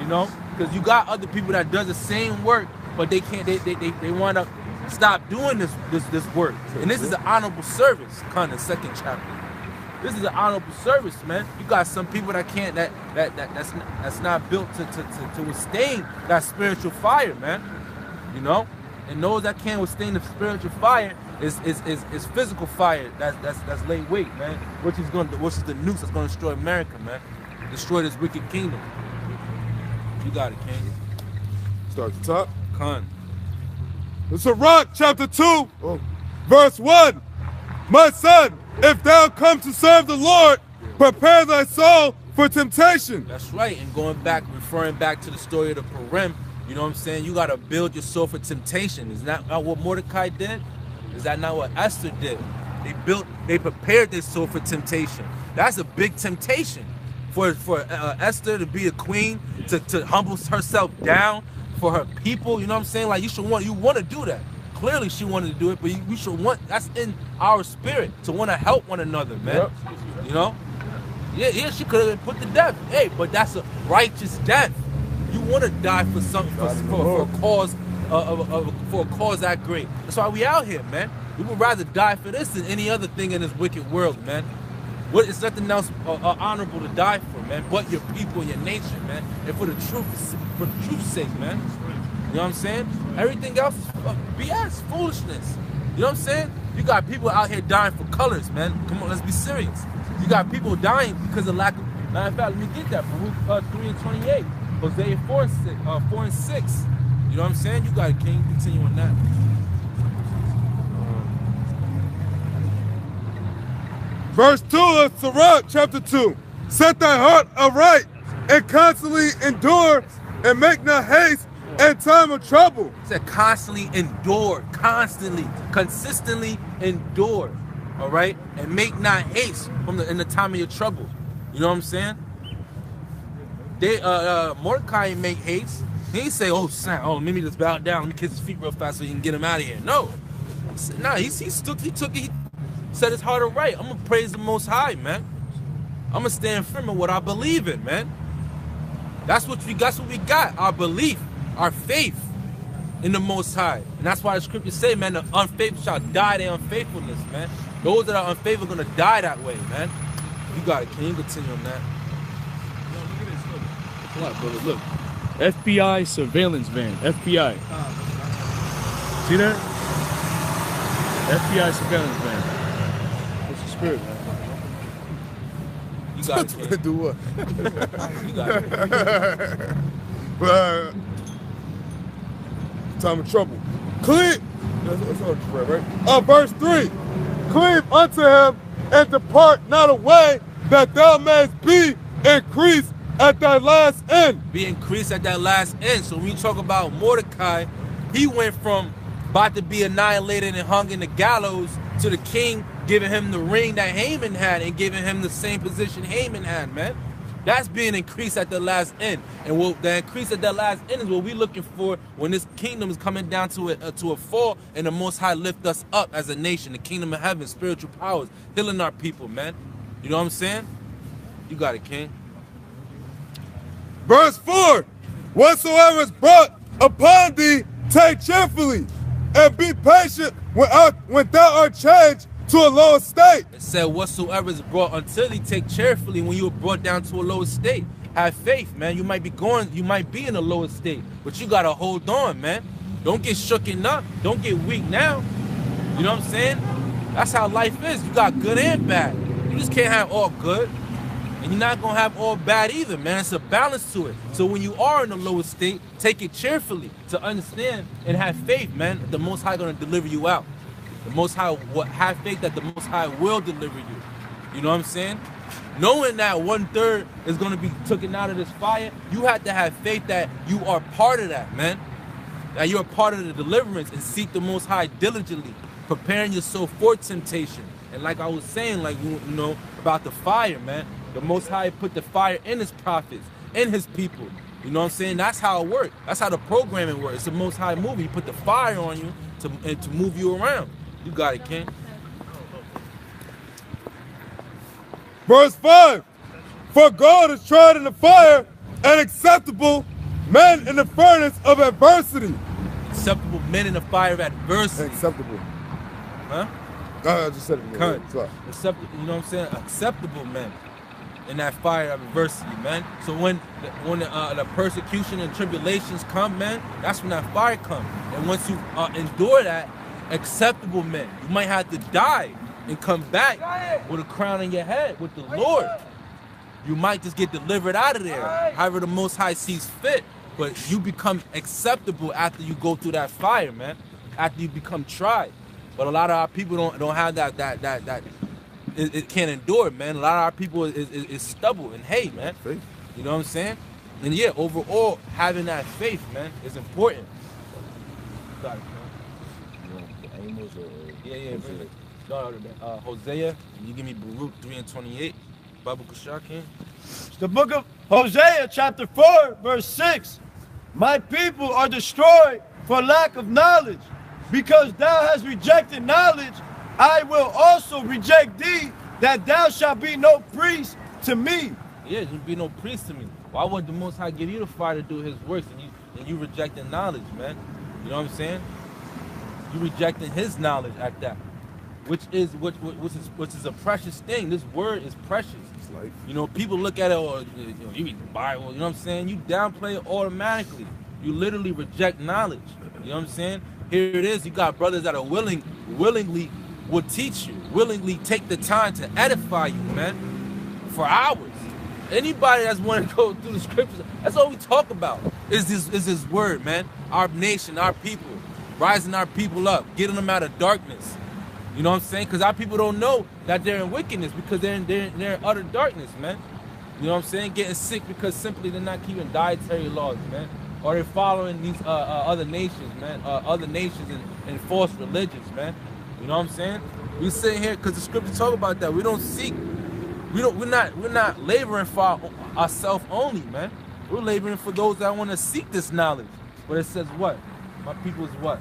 you know? Because you got other people that does the same work, but they can't, they want to stop doing this work. And this is an honorable service, kind of 2nd chapter. This is an honorable service, man. You got some people that can't, that's not built to withstand that spiritual fire, man. You know? And those that can't withstand the spiritual fire is physical fire that's laid weight, man. Which is the noose that's gonna destroy America, man. Destroy this wicked kingdom. You got it, King. Start at the top. Khan. It's Sirach, chapter 2, verse 1. My son, if thou come to serve the Lord, prepare thy soul for temptation. That's right. And referring back to the story of the Purim, you know what I'm saying? You got to build your soul for temptation. Is that not what Mordecai did? Is that not what Esther did? They prepared their soul for temptation. That's a big temptation for Esther to be a queen, to humble herself down for her people. You know what I'm saying? Like you want to do that. Clearly she wanted to do it, but we should that's in our spirit to want to help one another, man. Yep. You know? Yeah, she could have been put to death. Hey, but that's a righteous death. You want to die for something, for a cause, for a cause that great. That's why we out here, man. We would rather die for this than any other thing in this wicked world, man. It's nothing else honorable to die for, man, but your people and your nation, man, and for the truth's sake, man. You know what I'm saying? Everything else is BS, foolishness. You know what I'm saying? You got people out here dying for colors, man. Come on, let's be serious. You got people dying because of lack of. Matter of fact, let me get that from Luke 3 and 28. Hosea 4 and 6. You know what I'm saying? You got it, King. Continue on that. Verse 2 of Sirach, chapter 2. Set thy heart aright and constantly endure and make not haste in time of trouble. It said constantly endure, constantly, consistently endure. All right? And make not haste in the time of your trouble. You know what I'm saying? Mordecai didn't make haste. He didn't say, oh, snap, let me just bow down, let me kiss his feet real fast so you can get him out of here. No. Nah, he set his heart right. I'm gonna praise the Most High, man. I'm gonna stand firm in what I believe in, man. That's what we got. Our belief, our faith in the Most High. And that's why the scriptures say, man, the unfaithful shall die their unfaithfulness, man. Those that are unfaithful are gonna die that way, man. You got it. Can you continue on that? Yo, look at this. Look. Look, brother. Look. FBI surveillance van. FBI. See that? FBI surveillance van. What's the spirit, man? You got it, King. Do what? You got it. Time of trouble. Cleave. That's all right? Verse 3. Cleave unto him and depart not away, that thou mayest be increased at thy last end. Be increased at that last end. So when you talk about Mordecai, he went from about to be annihilated and hung in the gallows to the king giving him the ring that Haman had and giving him the same position Haman had, man. That's being increased at the last end. And what the increase at that last end is what we're looking for when this kingdom is coming down to a fall and the Most High lift us up as a nation, the kingdom of heaven, spiritual powers, healing our people, man. You know what I'm saying? You got it, King. Verse 4. Whatsoever is brought upon thee, take cheerfully, and be patient when thou art changed to a lower state. It said, whatsoever is brought until thee, take cheerfully when you were brought down to a lower state. Have faith, man. You might be in a lower state, but you gotta hold on, man. Don't get shooken up. Don't get weak now. You know what I'm saying? That's how life is. You got good and bad. You just can't have all good. And you're not gonna have all bad either, man. It's a balance to it. So when you are in a lower state, take it cheerfully to understand and have faith, man, that the Most High gonna deliver you out. The Most High, have faith that the Most High will deliver you. You know what I'm saying? Knowing that 1/3 is gonna be taken out of this fire, you have to have faith that you are part of that, man. That you're a part of the deliverance and seek the Most High diligently, preparing yourself for temptation. And like I was saying, like, you know, about the fire, man. The Most High put the fire in his prophets, in his people. You know what I'm saying? That's how it works. That's how the programming works. It's the Most High movie. He put the fire on you to move you around. You got it, King. Verse 5. For gold is tried in the fire, and acceptable men in the furnace of adversity. Acceptable men in the fire of adversity. Acceptable. Huh? I just said it. Acceptable, you know what I'm saying? Acceptable men in that fire of adversity, man. So when the persecution and tribulations come, man, that's when that fire comes. And once you endure that, acceptable men, you might have to die and come back with a crown on your head with the Lord. You might just get delivered out of there, however the Most High sees fit. But you become acceptable after you go through that fire, man. After you become tried. But a lot of our people don't have that. It can't endure, man. A lot of our people is stubborn and hate, man. Faith. You know what I'm saying? And yeah, overall, having that faith, man, is important. Sorry, yeah. Hosea, you give me Baruch 3 and 28. Bible Kushakin. The book of Hosea, chapter 4, verse 6. My people are destroyed for lack of knowledge. Because thou hast rejected knowledge, I will also reject thee, that thou shalt be no priest to me. Yeah, you be no priest to me. Why would the Most High give you the fire to do his works and you rejecting knowledge, man? You know what I'm saying? You rejecting his knowledge at that. Which is a precious thing. This word is precious. It's life. You know, people look at it, or you read the Bible, you know what I'm saying? You downplay it automatically. You literally reject knowledge. You know what I'm saying? Here it is. You got brothers that are willingly will teach you, willingly take the time to edify you, man, for hours. Anybody that's want to go through the scriptures, that's all we talk about. Is this word, man? Our nation, our people, rising our people up, getting them out of darkness. You know what I'm saying? Because our people don't know that they're in wickedness because they're in utter darkness, man. You know what I'm saying? Getting sick because simply they're not keeping dietary laws, man. Or they're following these other nations, man. Other nations and false religions, man. You know what I'm saying? We sitting here because the scriptures talk about that. We don't seek. We're not laboring for ourselves only, man. We're laboring for those that want to seek this knowledge. But it says what? My people is what?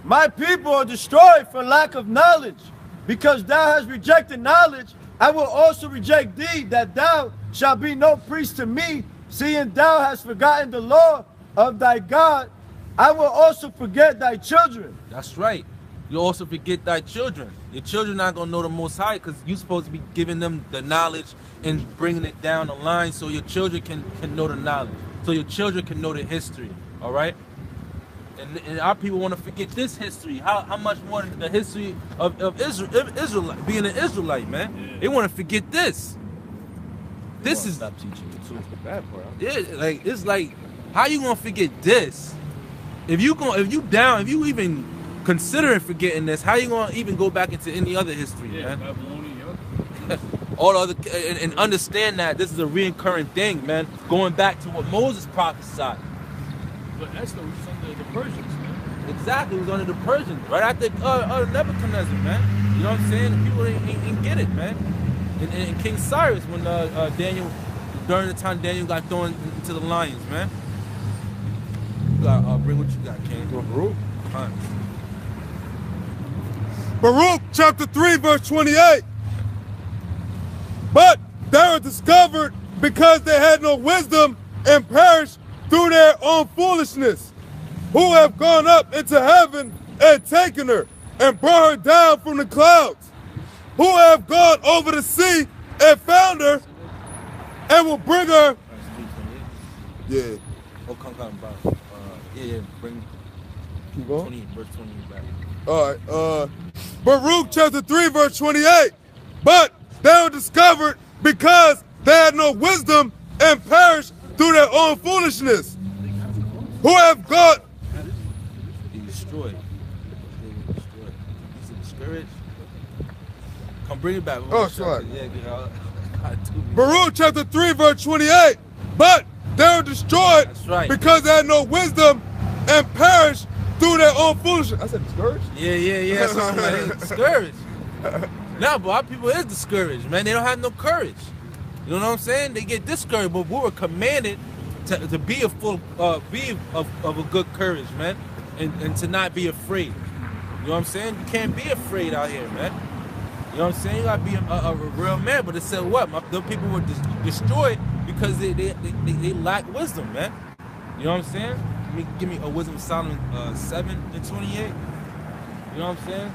My people are destroyed for lack of knowledge. Because thou hast rejected knowledge, I will also reject thee, that thou shalt be no priest to me, seeing thou hast forgotten the law of thy God. I will also forget thy children. That's right. You also forget thy children. Your children not going to know the Most High because you're supposed to be giving them the knowledge and bringing it down the line so your children can know the knowledge. So your children can know the history, all right? And our people want to forget this history. How much more the history of Israel, being an Israelite, man. Yeah. They want to forget this. This is stop teaching you too. It's the bad part. Yeah, like it's like, how you gonna forget this? If you even considering forgetting this, how you gonna even go back into any other history, man? All other and understand that this is a reoccurring thing, man. Going back to what Moses prophesied. But Esther was under the Persians, man. Exactly, it was under the Persians, right after Nebuchadnezzar, man. You know what I'm saying? People ain't get it, man. And King Cyrus, when Daniel, during the time Daniel got thrown into the lions, man. You got bring what you got, King. Baruch. Baruch chapter 3, verse 28. But they were discovered because they had no wisdom and perished through their own foolishness, who have gone up into heaven and taken her and brought her down from the clouds, who have gone over the sea and found her and will bring her. Yeah. Oh, come back. Yeah, bring. Keep going. 20, verse 20 back. All right. Baruch chapter 3, verse 28. But they were discovered because they had no wisdom and perished through their own foolishness, who have gone. They destroyed. They were destroyed. You said discouraged? Come bring it back. Oh, sorry. Yeah, Baruch chapter 3, verse 28. But they were destroyed because they had no wisdom and perished through their own foolishness. I said discouraged? Yeah. That's what I'm like. Discouraged. Nah, but our people is discouraged, man. They don't have no courage. You know what I'm saying? They get discouraged, but we were commanded to be of a good courage, man, and to not be afraid. You know what I'm saying? You can't be afraid out here, man. You know what I'm saying? You gotta be a real man. But it said what? The people were destroyed because they lack wisdom, man. You know what I'm saying? Give me a Wisdom of Solomon 7:28. You know what I'm saying?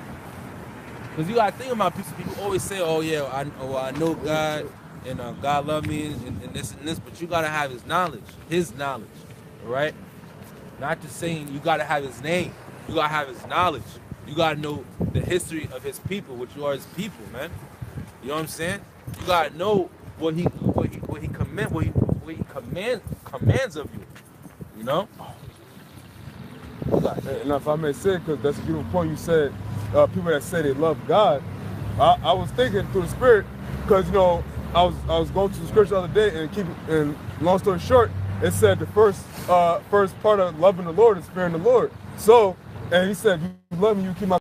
Because you gotta think about people always say, oh yeah, I know God and God love me and this and this, but you gotta have his knowledge, all right? Not just saying you gotta have his name, you gotta have his knowledge. You gotta know the history of his people, which you are his people, man. You know what I'm saying? You gotta know what he commands of you. You know? And if I may say, because that's a beautiful point you said, people that say they love God, I was thinking through the Spirit, because you know, I was going to the scripture the other day, and long story short, it said the first part of loving the Lord is fearing the Lord. So, and he said, you love me, you keep my